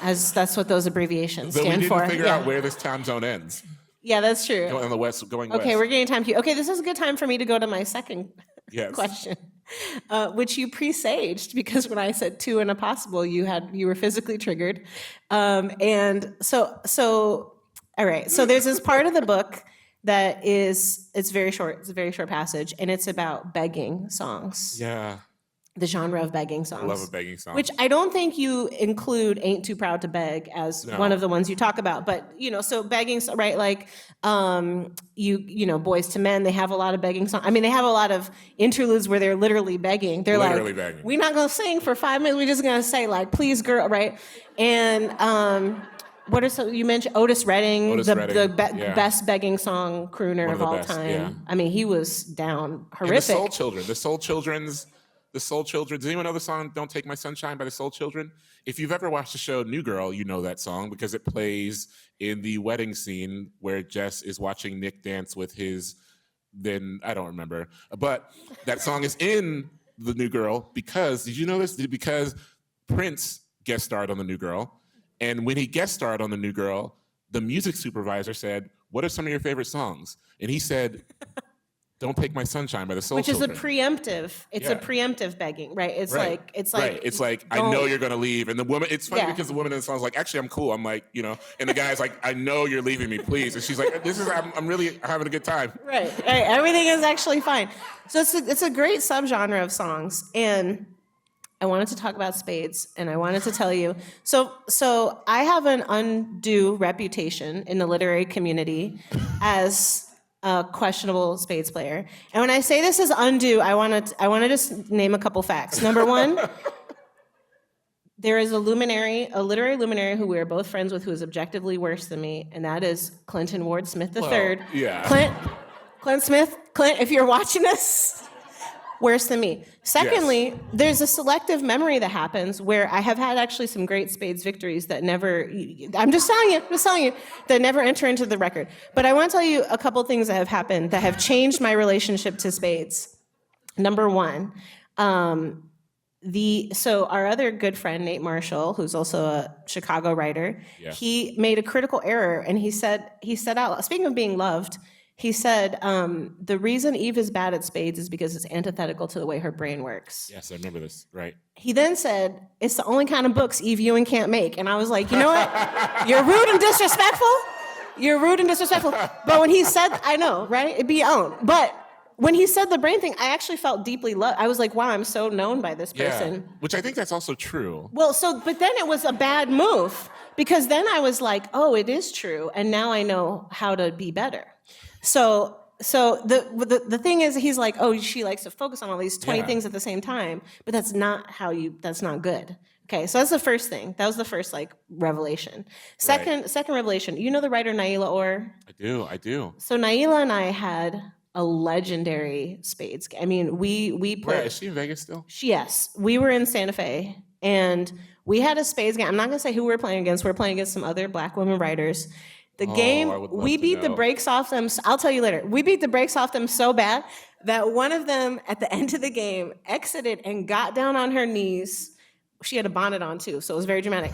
[SPEAKER 4] As that's what those abbreviations
[SPEAKER 5] but
[SPEAKER 4] stand
[SPEAKER 5] we
[SPEAKER 4] for.
[SPEAKER 5] didn't figure out where this time zone ends.
[SPEAKER 4] Yeah, that's true.
[SPEAKER 5] Going on the west, going west.
[SPEAKER 4] Okay, we're getting time cue. Okay, this is a good time for me to go to my second question, which you presaged because when I said two and a possible, you were physically triggered, and so all right. So there's this part of the book that it's very short. It's a very short passage, and it's about begging songs.
[SPEAKER 5] Yeah.
[SPEAKER 4] The genre of begging songs.
[SPEAKER 5] I love a begging song.
[SPEAKER 4] Which I don't think you include Ain't Too Proud to Beg as one of the ones you talk about. But, so begging, right, like, Boys to Men, they have a lot of begging songs. I mean, they have a lot of interludes where they're literally begging. They're
[SPEAKER 5] literally
[SPEAKER 4] like,
[SPEAKER 5] begging.
[SPEAKER 4] We're not going to sing for 5 minutes. We're just going to say, like, please, girl, right? And what are some, you mentioned Otis Redding, the best begging song crooner of all time.
[SPEAKER 5] Yeah.
[SPEAKER 4] I mean, he was down horrific.
[SPEAKER 5] And the Soul Children's. Does anyone know the song Don't Take My Sunshine by the Soul Children? If you've ever watched the show New Girl, you know that song because it plays in the wedding scene where Jess is watching Nick dance with I don't remember. But that song is in the New Girl because, did you know this? Because Prince guest starred on the New Girl. And when he guest starred on the New Girl, the music supervisor said, "What are some of your favorite songs?" And he said, Don't Take My Sunshine by the Soul Children.
[SPEAKER 4] Which is a preemptive. It's a preemptive begging, right? It's like
[SPEAKER 5] I know you're gonna leave, and the woman. It's funny because the woman in the song's like, actually, I'm cool. I'm like, and the guy's like, I know you're leaving me, please. And she's like, I'm really having a good time.
[SPEAKER 4] Right. Everything is actually fine. So it's a great subgenre of songs, and I wanted to talk about spades, and I wanted to tell you. So I have an undue reputation in the literary community as a questionable spades player. And when I say this is undue, I want to just name a couple facts. Number one, there is a literary luminary who we are both friends with who is objectively worse than me, and that is Clinton Ward Smith III.
[SPEAKER 5] Well, yeah.
[SPEAKER 4] Clint Smith, if you're watching this, worse than me. Secondly, there's a selective memory that happens where I have had actually some great spades victories that never, I'm just telling you, that never enter into the record. But I want to tell you a couple things that have happened that have changed my relationship to spades. Number one, so our other good friend, Nate Marshall, who's also a Chicago writer, he made a critical error and he said out, speaking of being loved, he said, the reason Eve is bad at spades is because it's antithetical to the way her brain works.
[SPEAKER 5] Yes, I remember this, right.
[SPEAKER 4] He then said, it's the only kind of books Eve Ewing can't make. And I was like, you know what? You're rude and disrespectful. But when he said, I know, right? It'd be own. But when he said the brain thing, I actually felt deeply loved. I was like, wow, I'm so known by this person.
[SPEAKER 5] Yeah, which I think that's also true.
[SPEAKER 4] Well, but then it was a bad move because then I was like, oh, it is true. And now I know how to be better. So the thing is, he's like, oh, she likes to focus on all these 20 things at the same time, but that's not good. Okay, so that's the first thing. That was the first revelation. Second revelation. You know the writer Naila Orr?
[SPEAKER 5] I do.
[SPEAKER 4] So Naila and I had a legendary spades game. I mean, we played.
[SPEAKER 5] Where, is she in Vegas still?
[SPEAKER 4] Yes, we were in Santa Fe, and we had a spades game. I'm not gonna say who we were playing against. We were playing against some other Black women writers. The game, we beat the brakes off them. I'll tell you later. We beat the brakes off them so bad that one of them, at the end of the game, exited and got down on her knees. She had a bonnet on, too, so it was very dramatic.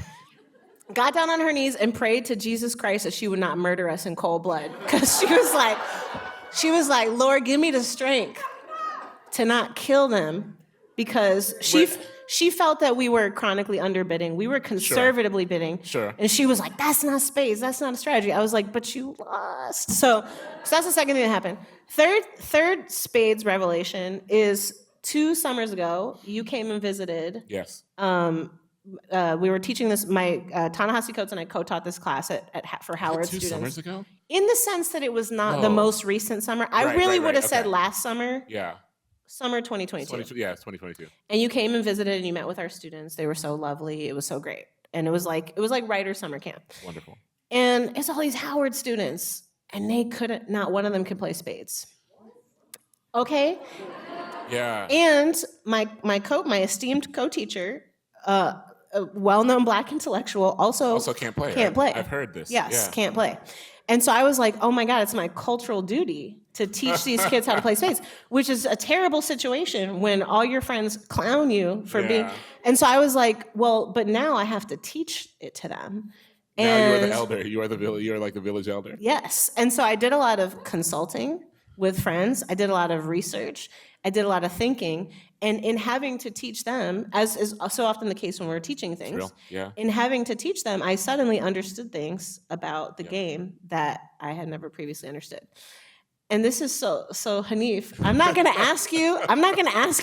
[SPEAKER 4] got down on her knees and prayed to Jesus Christ that she would not murder us in cold blood. Because she was like, Lord, give me the strength to not kill them, because she felt that we were chronically underbidding. We were conservatively bidding.
[SPEAKER 5] Sure.
[SPEAKER 4] And she was like, that's not spades. That's not a strategy. I was like, but you lost. So that's the second thing that happened. Third spades revelation is 2 summers ago, you came and visited.
[SPEAKER 5] Yes.
[SPEAKER 4] We were teaching this, my Ta-Nehisi Coates and I co-taught this class for Howard
[SPEAKER 5] Two
[SPEAKER 4] students.
[SPEAKER 5] summers ago?
[SPEAKER 4] In the sense that it was not the most recent summer. I really would have said last summer.
[SPEAKER 5] Yeah.
[SPEAKER 4] Summer 2022.
[SPEAKER 5] Yeah, it's 2022.
[SPEAKER 4] And you came and visited and you met with our students. They were so lovely. It was so great. And it was like writer summer camp.
[SPEAKER 5] Wonderful.
[SPEAKER 4] And it's all these Howard students, and they couldn't, not one of them could play spades. Okay?
[SPEAKER 5] Yeah.
[SPEAKER 4] And my esteemed co-teacher, a well-known Black intellectual, also
[SPEAKER 5] can't play.
[SPEAKER 4] Can't play.
[SPEAKER 5] I've heard this.
[SPEAKER 4] Yes,
[SPEAKER 5] Yeah.
[SPEAKER 4] can't play. And so I was like, oh my God, it's my cultural duty to teach these kids how to play spades, which is a terrible situation when all your friends clown you for being. And so I was like, well, but now I have to teach it to them.
[SPEAKER 5] Now you're the elder. You're like the village elder.
[SPEAKER 4] Yes. And so I did a lot of consulting with friends. I did a lot of research. I did a lot of thinking. And in having to teach them, as is so often the case when we're teaching things, in having to teach them, I suddenly understood things about the game that I had never previously understood. And this is so Hanif, I'm not going to ask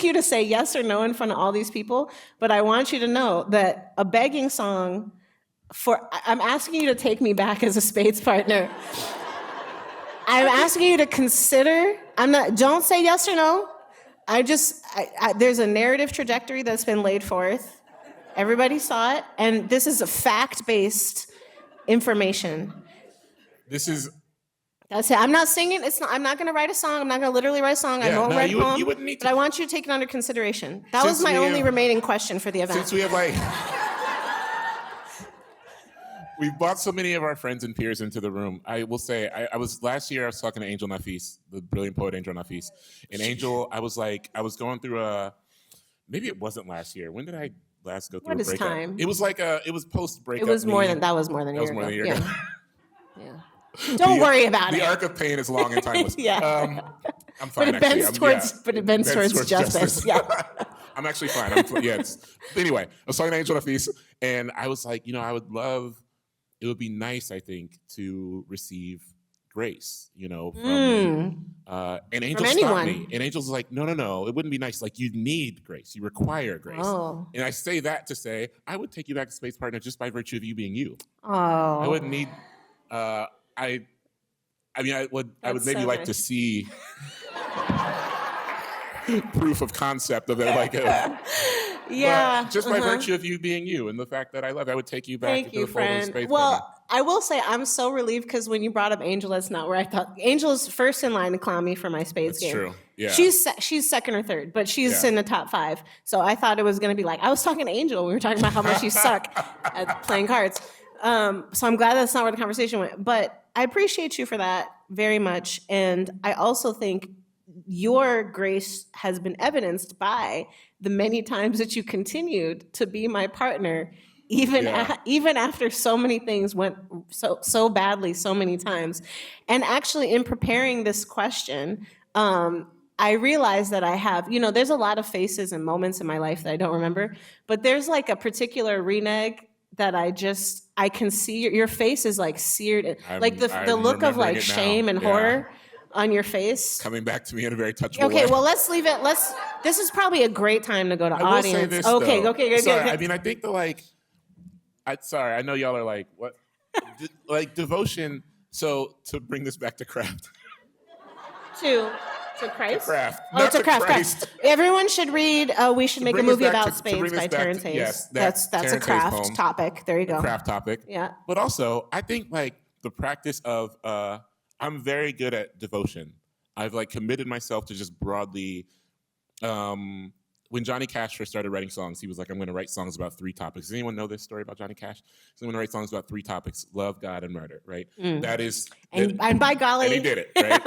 [SPEAKER 4] you to say yes or no in front of all these people, but I want you to know that a begging song I'm asking you to take me back as a spades partner. I'm asking you to consider, don't say yes or no. There's a narrative trajectory that's been laid forth. Everybody saw it, and this is a fact-based information. That's it. I'm not singing. I'm not going to write a song. I'm not going to literally write a song. I won't write a poem.
[SPEAKER 5] You wouldn't need to.
[SPEAKER 4] But I want you to take it under consideration. That was my only remaining question for the event.
[SPEAKER 5] Since we have we've brought so many of our friends and peers into the room. I will say, last year I was talking to Angel Nafis, the brilliant poet Angel Nafis. And Angel, I was going through maybe it wasn't last year. When did I last go through a breakup?
[SPEAKER 4] What is time?
[SPEAKER 5] It was it was post-breakup.
[SPEAKER 4] That was more than a year ago.
[SPEAKER 5] Yeah.
[SPEAKER 4] Yeah. Don't worry about it.
[SPEAKER 5] The arc of pain is long and timeless.
[SPEAKER 4] Yeah.
[SPEAKER 5] I'm fine,
[SPEAKER 4] but it bends towards justice. Yeah.
[SPEAKER 5] I'm actually fine. Anyway, I was talking to Angel Nafis, and I was like, it would be nice, I think, to receive grace, from and Angel stopped me. And Angel's like, no, it wouldn't be nice. Like, you need grace. You require grace. Oh. And I say that to say, I would take you back to space partner just by virtue of you being you.
[SPEAKER 4] Oh.
[SPEAKER 5] I wouldn't need, I would maybe like to see proof of concept of it,
[SPEAKER 4] yeah.
[SPEAKER 5] Just by virtue of you being you and the fact that I love you, I would take you back into the fold of space.
[SPEAKER 4] Well, I will say I'm so relieved because when you brought up Angel, that's not where I thought. Angel's first in line to clown me for my spades game.
[SPEAKER 5] True. Yeah.
[SPEAKER 4] She's second or third, but she's in the top 5. So I thought it was going to be I was talking to Angel. We were talking about how much you suck at playing cards. So I'm glad that's not where the conversation went. But I appreciate you for that very much. And I also think your grace has been evidenced by the many times that you continued to be my partner, even after so many things went so badly so many times. And actually, in preparing this question, I realized that I have, there's a lot of faces and moments in my life that I don't remember, but there's a particular renege that I can see. Your face is seared, the look of shame and horror on your face.
[SPEAKER 5] Coming back to me in a very touchable way.
[SPEAKER 4] Okay, well, let's leave it. This is probably a great time to go to audience.
[SPEAKER 5] Will say this,
[SPEAKER 4] okay,
[SPEAKER 5] though.
[SPEAKER 4] Okay.
[SPEAKER 5] Sorry, I mean, I think I know y'all are what? Devotion. So to bring this back to craft.
[SPEAKER 4] To Christ?
[SPEAKER 5] To craft.
[SPEAKER 4] Oh, to craft. Everyone should read We Should Make a Movie About Spades by Terrence Hayes.
[SPEAKER 5] Yes,
[SPEAKER 4] that's a craft topic. There you go.
[SPEAKER 5] Craft topic.
[SPEAKER 4] Yeah.
[SPEAKER 5] But also, I think the practice of I'm very good at devotion. I've committed myself to just broadly. When Johnny Cash first started writing songs, he was like, I'm going to write songs about 3 topics. Does anyone know this story about Johnny Cash? So I'm going to write songs about 3 topics: love, God, and murder, right? That is...
[SPEAKER 4] And by golly...
[SPEAKER 5] And he did it, right?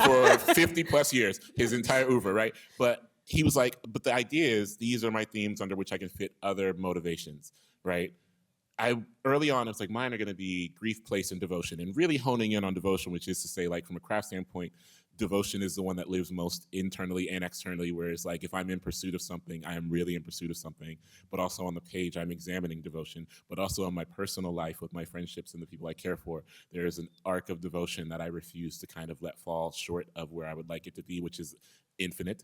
[SPEAKER 5] For 50 plus years, his entire oeuvre, right? But he was like, but the idea is these are my themes under which I can fit other motivations, right? early on, it's like mine are going to be grief, place, and devotion, and really honing in on devotion, which is to say, like from a craft standpoint, devotion is the one that lives most internally and externally, whereas like if I'm in pursuit of something, I am really in pursuit of something, but also on the page, I'm examining devotion, but also in my personal life with my friendships and the people I care for, there is an arc of devotion that I refuse to kind of let fall short of where I would like it to be, which is infinite.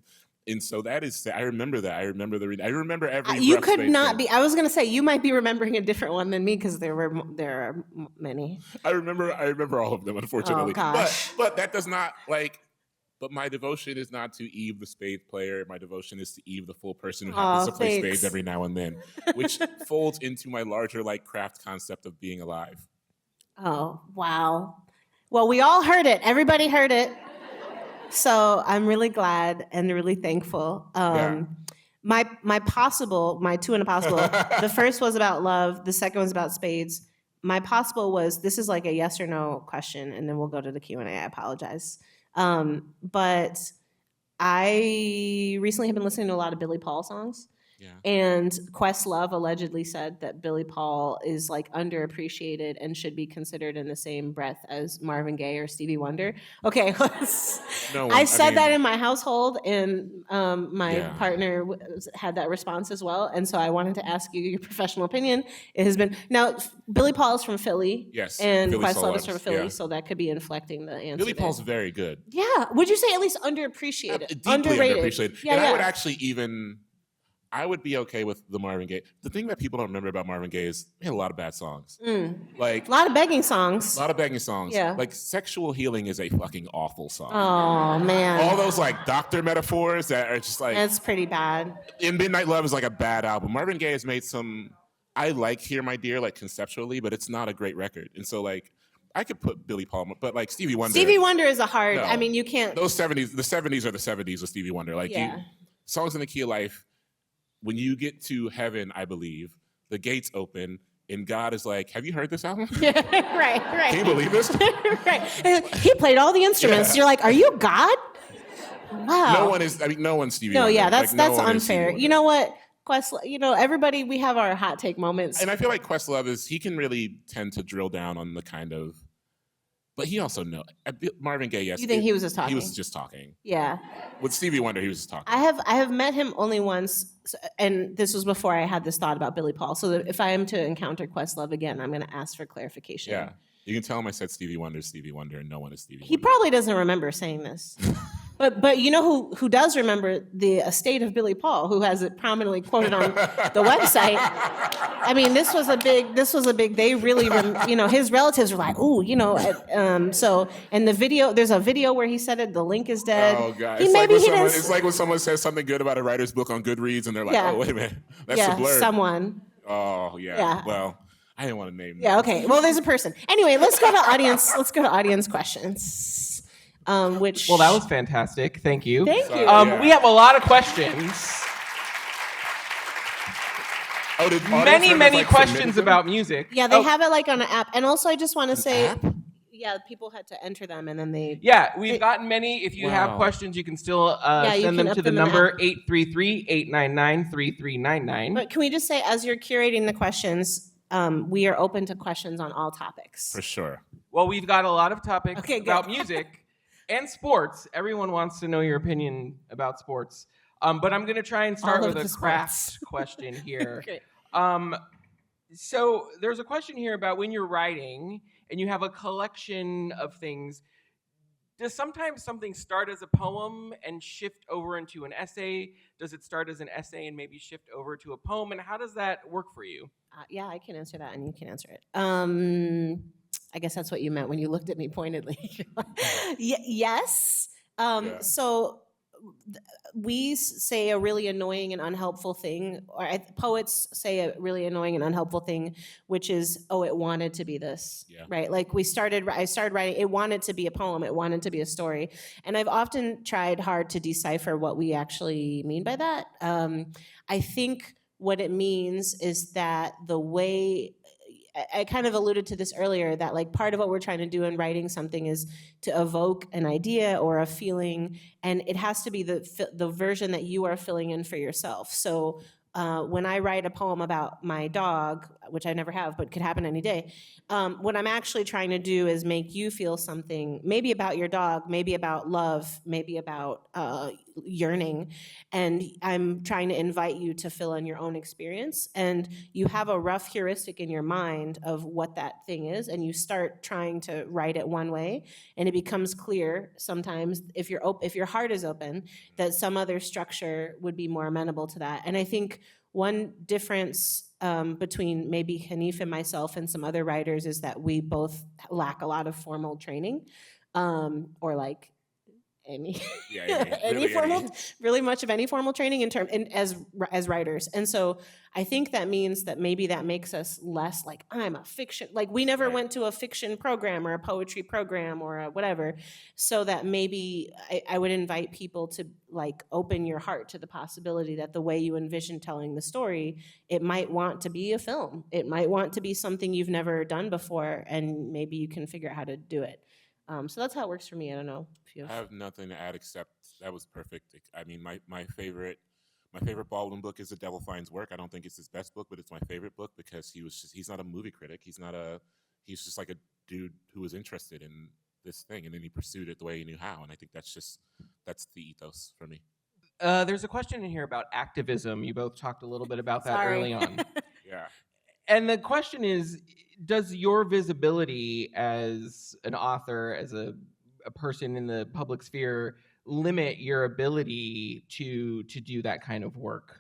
[SPEAKER 5] And so that is, I remember that. I remember I remember every.
[SPEAKER 4] You could not be. I was going to say you might be remembering a different one than me because there are many.
[SPEAKER 5] I remember all of them, unfortunately.
[SPEAKER 4] Oh, gosh.
[SPEAKER 5] But that does not like. But my devotion is not to Eve, the spades player. My devotion is to Eve, the full person who happens to play spades every now and then, which folds into my larger like craft concept of being alive.
[SPEAKER 4] Oh, wow. Well, we all heard it. Everybody heard it. So I'm really glad and really thankful. My two and a possible. The first was about love. The second was about spades. My possible was, this is like a yes or no question, and then we'll go to the Q&A. I apologize. But I recently have been listening to a lot of Billy Paul songs.
[SPEAKER 5] Yeah.
[SPEAKER 4] And Questlove allegedly said that Billy Paul is like underappreciated and should be considered in the same breath as Marvin Gaye or Stevie Wonder. Okay, I said that in my household, and my partner had that response as well. And so I wanted to ask you your professional opinion. It has been now Billy Paul is from Philly,
[SPEAKER 5] yes,
[SPEAKER 4] and Questlove is from Philly, so that could be inflecting the answer.
[SPEAKER 5] Billy Paul's very good.
[SPEAKER 4] Yeah, would you say at least underappreciated?
[SPEAKER 5] Deeply
[SPEAKER 4] Underrated.
[SPEAKER 5] underappreciated.
[SPEAKER 4] Yeah,
[SPEAKER 5] and
[SPEAKER 4] yeah.
[SPEAKER 5] I would actually even. I would be okay with the Marvin Gaye. The thing that people don't remember about Marvin Gaye is he had a lot of bad songs. Like
[SPEAKER 4] a lot of begging songs.
[SPEAKER 5] A lot of begging songs.
[SPEAKER 4] Yeah.
[SPEAKER 5] Like Sexual Healing is a fucking awful song.
[SPEAKER 4] Oh, man.
[SPEAKER 5] All those like doctor metaphors that are just like.
[SPEAKER 4] That's pretty bad.
[SPEAKER 5] And Midnight Love is like a bad album. Marvin Gaye has made some. I like Here My Dear like conceptually, but it's not a great record. And so like I could put Billy Paul, but like Stevie Wonder.
[SPEAKER 4] Stevie Wonder is a hard.
[SPEAKER 5] No.
[SPEAKER 4] I mean, you can't.
[SPEAKER 5] Those 70s, the 70s are the 70s with Stevie Wonder. Like Songs in the Key of Life. When you get to heaven, I believe, the gates open and God is like, have you heard this album?
[SPEAKER 4] Right.
[SPEAKER 5] Can you believe this?
[SPEAKER 4] Right. He played all the instruments. You're like, are you God? Wow.
[SPEAKER 5] No one's Stevie Wonder.
[SPEAKER 4] No, yeah, that's
[SPEAKER 5] like,
[SPEAKER 4] unfair. You know what? Everybody, we have our hot take moments.
[SPEAKER 5] And I feel like Questlove he can really tend to drill down on the kind of, but he also Marvin Gaye, yes.
[SPEAKER 4] You think he was just talking?
[SPEAKER 5] He was just talking.
[SPEAKER 4] Yeah.
[SPEAKER 5] With Stevie Wonder, he was just talking.
[SPEAKER 4] I have met him only once, and this was before I had this thought about Billy Paul. So that if I am to encounter Questlove again, I'm going to ask for clarification.
[SPEAKER 5] Yeah. You can tell him I said Stevie Wonder, and no one is Stevie Wonder.
[SPEAKER 4] He probably doesn't remember saying this. But you know who does remember the estate of Billy Paul, who has it prominently quoted on the website. I mean, this was a big. They really, his relatives were like, ooh, so and the video. There's a video where he said it. The link is dead.
[SPEAKER 5] Oh god,
[SPEAKER 4] It's
[SPEAKER 5] like when someone says something good about a writer's book on Goodreads, and they're like, oh wait a minute, that's a blur.
[SPEAKER 4] Someone.
[SPEAKER 5] Oh yeah. Well, I didn't want to name.
[SPEAKER 4] Yeah. Okay. Well, there's a person. Anyway, let's go to audience. Let's go to audience questions.
[SPEAKER 2] Well, that was fantastic. Thank you.
[SPEAKER 4] Thank you.
[SPEAKER 2] We have a lot of questions. Many questions about music.
[SPEAKER 4] Yeah, they have it like on an app. And also, I just want to say, people had to enter them, and then they.
[SPEAKER 2] Yeah, we've gotten many. If you have questions, you can still send them to the number 833-899-3399.
[SPEAKER 4] But can we just say, as you're curating the questions, we are open to questions on all topics.
[SPEAKER 5] For sure.
[SPEAKER 2] Well, we've got a lot of topics about music. And sports. Everyone wants to know your opinion about sports. But I'm going to try and start with a craft question here.
[SPEAKER 4] Okay.
[SPEAKER 2] So there's a question here about when you're writing and you have a collection of things, does sometimes something start as a poem and shift over into an essay? Does it start as an essay and maybe shift over to a poem? And how does that work for you?
[SPEAKER 4] Yeah, I can answer that, and you can answer it. I guess that's what you meant when you looked at me pointedly. Yes. So we say a really annoying and unhelpful thing, or poets say a really annoying and unhelpful thing, which is, oh, it wanted to be this, right? Like I started writing, it wanted to be a poem, it wanted to be a story. And I've often tried hard to decipher what we actually mean by that. I think what it means is that the way, I kind of alluded to this earlier, that like part of what we're trying to do in writing something is to evoke an idea or a feeling, and it has to be the version that you are filling in for yourself. So when I write a poem about my dog, which I never have, but could happen any day. What I'm actually trying to do is make you feel something, maybe about your dog, maybe about love, maybe about yearning. And I'm trying to invite you to fill in your own experience. And you have a rough heuristic in your mind of what that thing is, and you start trying to write it one way, and it becomes clear sometimes, if your heart is open, that some other structure would be more amenable to that. And I think one difference between maybe Hanif and myself and some other writers is that we both lack a lot of formal training, or like any really much of any formal training as writers. And so I think that means that maybe that makes us less like, I'm a fiction, like we never went to a fiction program or a poetry program or a whatever. So that maybe I would invite people to like open your heart to the possibility that the way you envision telling the story, it might want to be a film. It might want to be something you've never done before, and maybe you can figure out how to do it. So that's how it works for me. I don't know if you
[SPEAKER 5] I have nothing to add except that was perfect. I mean, my favorite Baldwin book is The Devil Finds Work. I don't think it's his best book, but it's my favorite book because he's not a movie critic. He's just like a dude who was interested in this thing, and then he pursued it the way he knew how. And I think that's the ethos for me.
[SPEAKER 2] There's a question in here about activism. You both talked a little bit about that early on.
[SPEAKER 5] Yeah.
[SPEAKER 2] And the question is, does your visibility as an author, as a person in the public sphere, limit your ability to do that kind of work?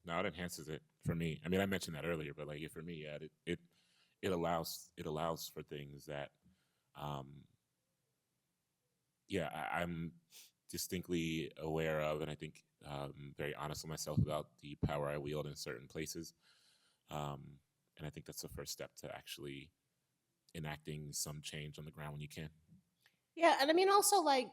[SPEAKER 5] No, it enhances it for me. I mean, I mentioned that earlier, but like for me, yeah, it allows for things that, I'm distinctly aware of, and I think very honest with myself about the power I wield in certain places. And I think that's the first step to actually enacting some change on the ground when you can.
[SPEAKER 4] Yeah, and I mean also like,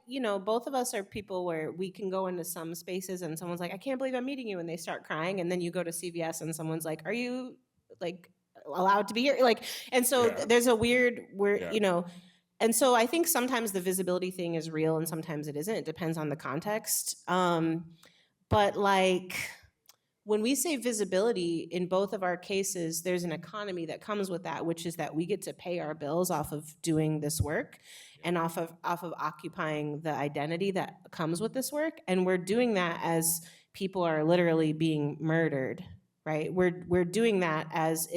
[SPEAKER 4] both of us are people where we can go into some spaces and someone's like, I can't believe I'm meeting you, and they start crying, and then you go to CVS and someone's like, are you like allowed to be here? Like, and so there's a weird and so I think sometimes the visibility thing is real and sometimes it isn't. It depends on the context. But like when we say visibility, in both of our cases, there's an economy that comes with that, which is that we get to pay our bills off of doing this work and off of occupying the identity that comes with this work. And we're doing that as people are literally being murdered, right? We're doing that as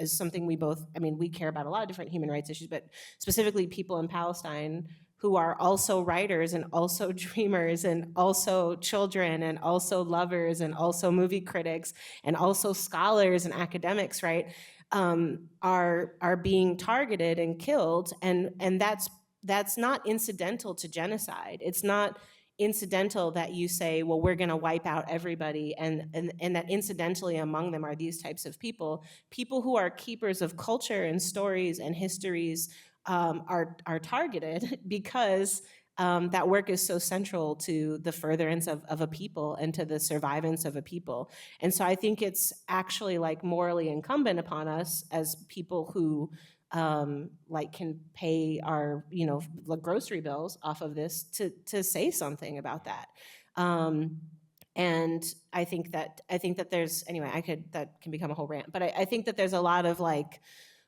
[SPEAKER 4] something we care about a lot of different human rights issues, but specifically people in Palestine who are also writers and also dreamers and also children and also lovers and also movie critics and also scholars and academics, right, are being targeted and killed. And that's not incidental to genocide. It's not incidental that you say, well, we're going to wipe out everybody, and that incidentally among them are these types of people who are keepers of culture and stories and histories, are targeted because that work is so central to the furtherance of a people and to the survivance of a people. And so I think it's actually like morally incumbent upon us as people who can pay our grocery bills off of this to say something about that. And I think that there's that can become a whole rant, but I think that there's a lot of like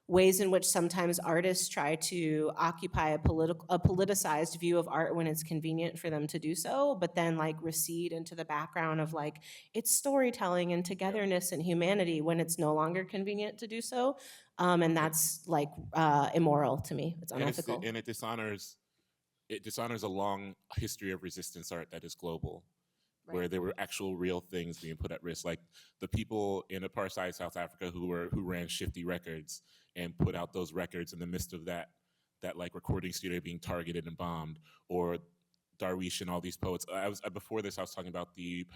[SPEAKER 4] ways in which sometimes artists try to occupy a politicized view of art when it's convenient for them to do so, but then like recede into the background of like it's storytelling and togetherness and humanity when it's no longer convenient to do so. And that's like immoral to me. It's unethical.
[SPEAKER 5] And it dishonors a long history of resistance art that is global. Right. Where there were actual real things being put at risk, like the people in apartheid South Africa who ran Shifty Records and put out those records in the midst of that like recording studio being targeted and bombed, or Darwish and all these poets. Before this, I was talking about the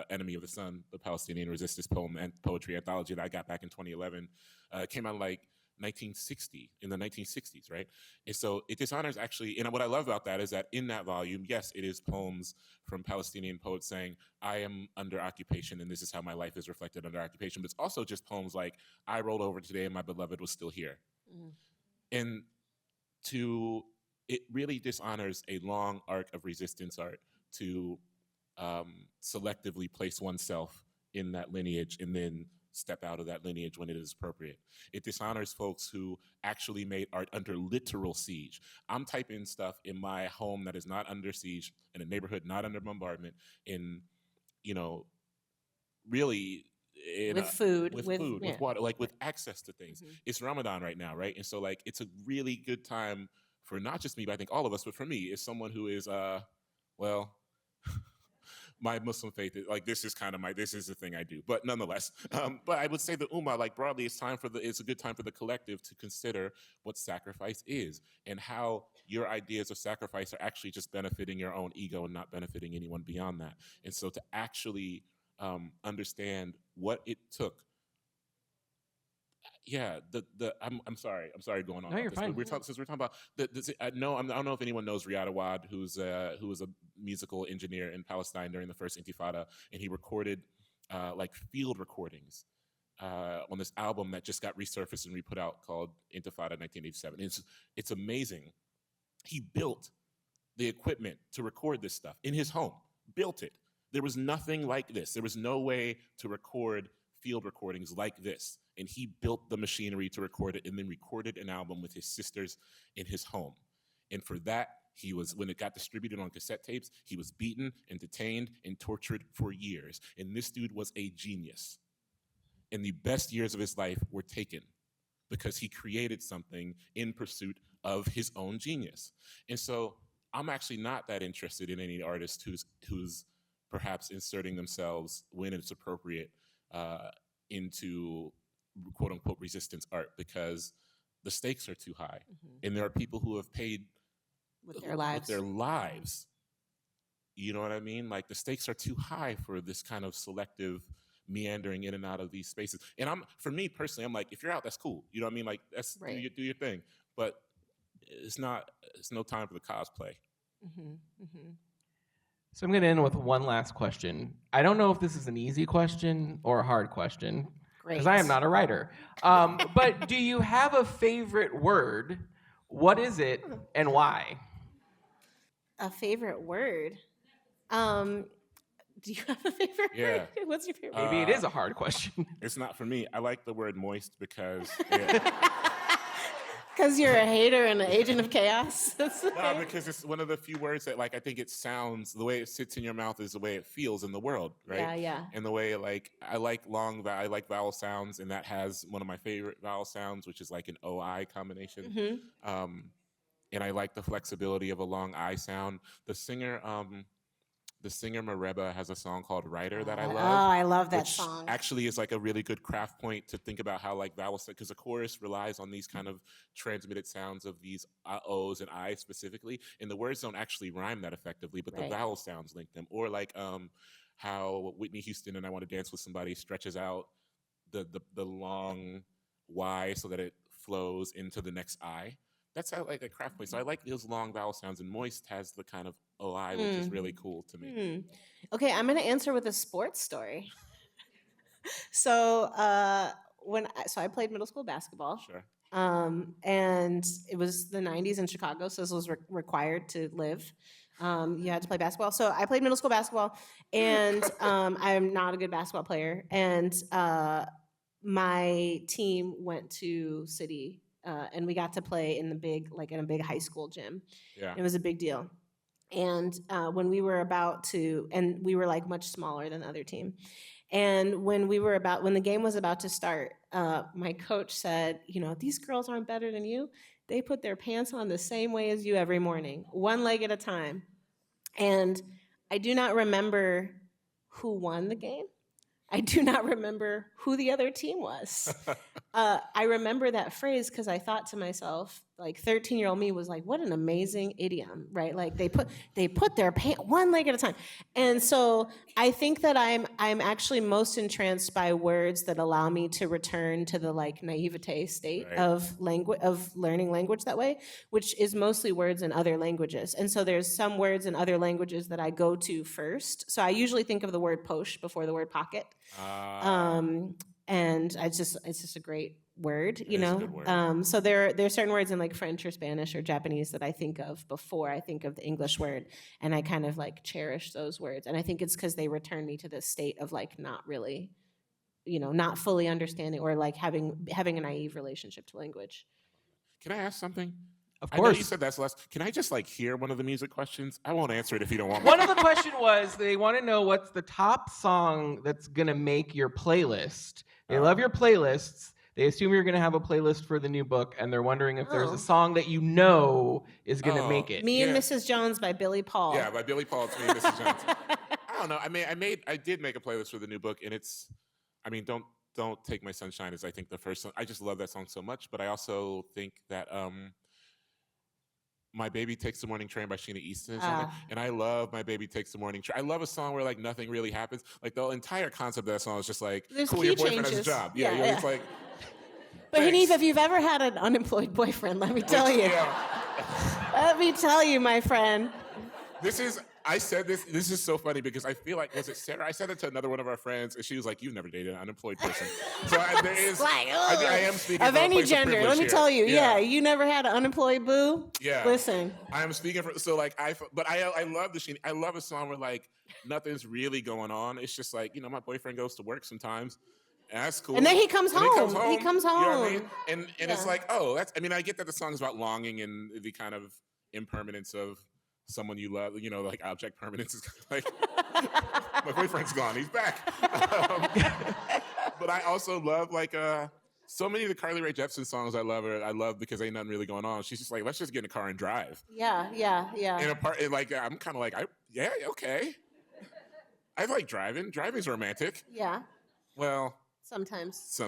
[SPEAKER 5] Enemy of the Sun, the Palestinian resistance poem and poetry anthology that I got back in 2011. It came out like in the 1960s, right? And so it dishonors actually, and what I love about that is that in that volume, yes, it is poems from Palestinian poets saying, I am under occupation and this is how my life is reflected under occupation, but it's also just poems like, I rolled over today and my beloved was still here. And it really dishonors a long arc of resistance art to selectively place oneself in that lineage and then step out of that lineage when it is appropriate. It dishonors folks who actually made art under literal siege. I'm typing stuff in my home that is not under siege, in a neighborhood not under bombardment, in, really
[SPEAKER 4] with food,
[SPEAKER 5] with
[SPEAKER 4] yeah.
[SPEAKER 5] water, like with access to things.
[SPEAKER 4] Mm-hmm.
[SPEAKER 5] It's Ramadan right now, right? And so like it's a really good time for not just me, but I think all of us, but for me, as someone who is my Muslim faith is like, this is the thing I do, but nonetheless, but I would say the Ummah, like broadly, it's a good time for the collective to consider what sacrifice is and how your ideas of sacrifice are actually just benefiting your own ego and not benefiting anyone beyond that. And so to actually understand what it took. Yeah, I'm sorry going on.
[SPEAKER 2] No, you're fine.
[SPEAKER 5] We're talking about I don't know if anyone knows Riyad Awad, who was a musical engineer in Palestine during the first Intifada, and he recorded like field recordings on this album that just got resurfaced and re-put out called Intifada 1987. It's amazing. He built the equipment to record this stuff in his home. Built it. There was nothing like this. There was no way to record field recordings like this. And he built the machinery to record it and then recorded an album with his sisters in his home. And for that, when it got distributed on cassette tapes, he was beaten and detained and tortured for years. And this dude was a genius. And the best years of his life were taken because he created something in pursuit of his own genius. And so I'm actually not that interested in any artist who's perhaps inserting themselves when it's appropriate into quote unquote resistance art, because the stakes are too high. Mm-hmm. And there are people who have paid with their lives. You know what I mean? Like the stakes are too high for this kind of selective meandering in and out of these spaces. And for me personally, I'm like, if you're out, that's cool. You know what I mean? Like that's right. Do your thing. But it's no time for the cosplay.
[SPEAKER 4] Mm-hmm. Mm-hmm.
[SPEAKER 2] So I'm going to end with one last question. I don't know if this is an easy question or a hard question, because I am not a writer. But do you have a favorite word? What is it and why?
[SPEAKER 4] A favorite word? Do you have a favorite word? What's your favorite word?
[SPEAKER 2] Maybe it is a hard question.
[SPEAKER 5] It's not for me. I like the word moist because...
[SPEAKER 4] Because you're a hater and an agent of chaos?
[SPEAKER 5] No, because it's one of the few words that, like, I think it sounds, the way it sits in your mouth is the way it feels in the world, right?
[SPEAKER 4] Yeah, yeah.
[SPEAKER 5] And the way, like, I like vowel sounds, and that has one of my favorite vowel sounds, which is like an OI combination. Mm-hmm. And I like the flexibility of a long I sound. The singer Mareba has a song called Writer that I love.
[SPEAKER 4] Oh, I love that song.
[SPEAKER 5] Actually is like a really good craft point to think about how like vowels, because the chorus relies on these kind of transmitted sounds of these O's and I's specifically, and the words don't actually rhyme that effectively, but the vowel sounds link them. Or like how Whitney Houston and I Want to Dance with Somebody stretches out the long Y so that it flows into the next I. That's how, like a craft point. So I like those long vowel sounds, and moist has the kind of OI, which is really cool to me.
[SPEAKER 4] Okay, I'm going to answer with a sports story. So I played middle school basketball.
[SPEAKER 5] Sure.
[SPEAKER 4] And it was the 90s in Chicago, so this was required to live. You had to play basketball. So I played middle school basketball, and I'm not a good basketball player. And my team went to City. And we got to play in a big high school gym.
[SPEAKER 5] Yeah.
[SPEAKER 4] It was a big deal. And when we were and we were like much smaller than the other team. And when the game was about to start, my coach said, these girls aren't better than you. They put their pants on the same way as you every morning, one leg at a time. And I do not remember who won the game. I do not remember who the other team was. I remember that phrase because I thought to myself, like 13-year-old me was like, what an amazing idiom, right? Like they put their one leg at a time. And so I think that I'm actually most entranced by words that allow me to return to the like naivete state of learning language that way, which is mostly words in other languages. And so there's some words in other languages that I go to first. So I usually think of the word poche before the word pocket. And it's just a great word,
[SPEAKER 5] It is a good word.
[SPEAKER 4] So there are certain words in like French or Spanish or Japanese that I think of before I think of the English word, and I kind of like cherish those words. And I think it's because they return me to this state of like not really not fully understanding or like having a naive relationship to language.
[SPEAKER 5] Can I ask something?
[SPEAKER 2] Of
[SPEAKER 5] I know
[SPEAKER 2] course.
[SPEAKER 5] you said that's less. Can I just like hear one of the music questions? I won't answer it if you don't want me.
[SPEAKER 2] One of the question was they want to know what's the top song that's gonna make your playlist. They love your playlists. They assume you're gonna have a playlist for the new book, and they're wondering if there's a song that is gonna make it.
[SPEAKER 4] Me and Mrs. Jones by Billy Paul.
[SPEAKER 5] Yeah, by Billy Paul. It's Me and Mrs. Jones. I don't know. I did make a playlist for the new book, and it's. Don't Take My Sunshine is I think the first song. I just love that song so much, but I also think that My Baby Takes the Morning Train by Sheena Easton is on it. And I love My Baby Takes the Morning Train. I love a song where like nothing really happens. Like the entire concept of that song is just like,
[SPEAKER 4] There's
[SPEAKER 5] cool,
[SPEAKER 4] key
[SPEAKER 5] your boyfriend
[SPEAKER 4] changes.
[SPEAKER 5] has a job.
[SPEAKER 4] Yeah, yeah.
[SPEAKER 5] It's like.
[SPEAKER 4] But
[SPEAKER 5] thanks.
[SPEAKER 4] Hanif, if you've ever had an unemployed boyfriend, let me tell you. Let me tell you, my friend.
[SPEAKER 5] I said this is so funny because I feel like, was it Sarah? I said it to another one of our friends, and she was like, you've never dated an unemployed person. So there is,
[SPEAKER 4] like,
[SPEAKER 5] I am speaking
[SPEAKER 4] of
[SPEAKER 5] from a
[SPEAKER 4] any
[SPEAKER 5] place
[SPEAKER 4] gender.
[SPEAKER 5] privilege
[SPEAKER 4] Let me
[SPEAKER 5] here.
[SPEAKER 4] tell you, you never had an unemployed boo?
[SPEAKER 5] Yeah.
[SPEAKER 4] Listen.
[SPEAKER 5] I am speaking for, so like, I love the Sheena. I love a song where like, nothing's really going on. It's just like, my boyfriend goes to work sometimes. And that's cool.
[SPEAKER 4] And then he comes home. He comes
[SPEAKER 5] You know what I
[SPEAKER 4] home.
[SPEAKER 5] mean? And it's like, I get that the song is about longing and the kind of impermanence of someone you love, like object permanence is kind of like, my boyfriend's gone, he's back. But I also love like so many of the Carly Rae Jepsen songs I love because ain't nothing really going on. She's just like, let's just get in a car and drive.
[SPEAKER 4] Yeah.
[SPEAKER 5] And like I'm kind of like, okay. I like driving. Driving's romantic.
[SPEAKER 4] Yeah.
[SPEAKER 5] Well,
[SPEAKER 4] sometimes.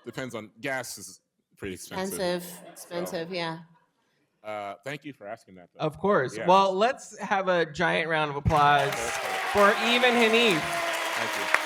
[SPEAKER 5] Depends on, gas is pretty expensive.
[SPEAKER 4] Expensive, yeah.
[SPEAKER 5] Thank you for asking that, though.
[SPEAKER 2] Of course.
[SPEAKER 5] Yeah.
[SPEAKER 2] Well, let's have a giant round of applause for even Hanif.
[SPEAKER 5] Thank you.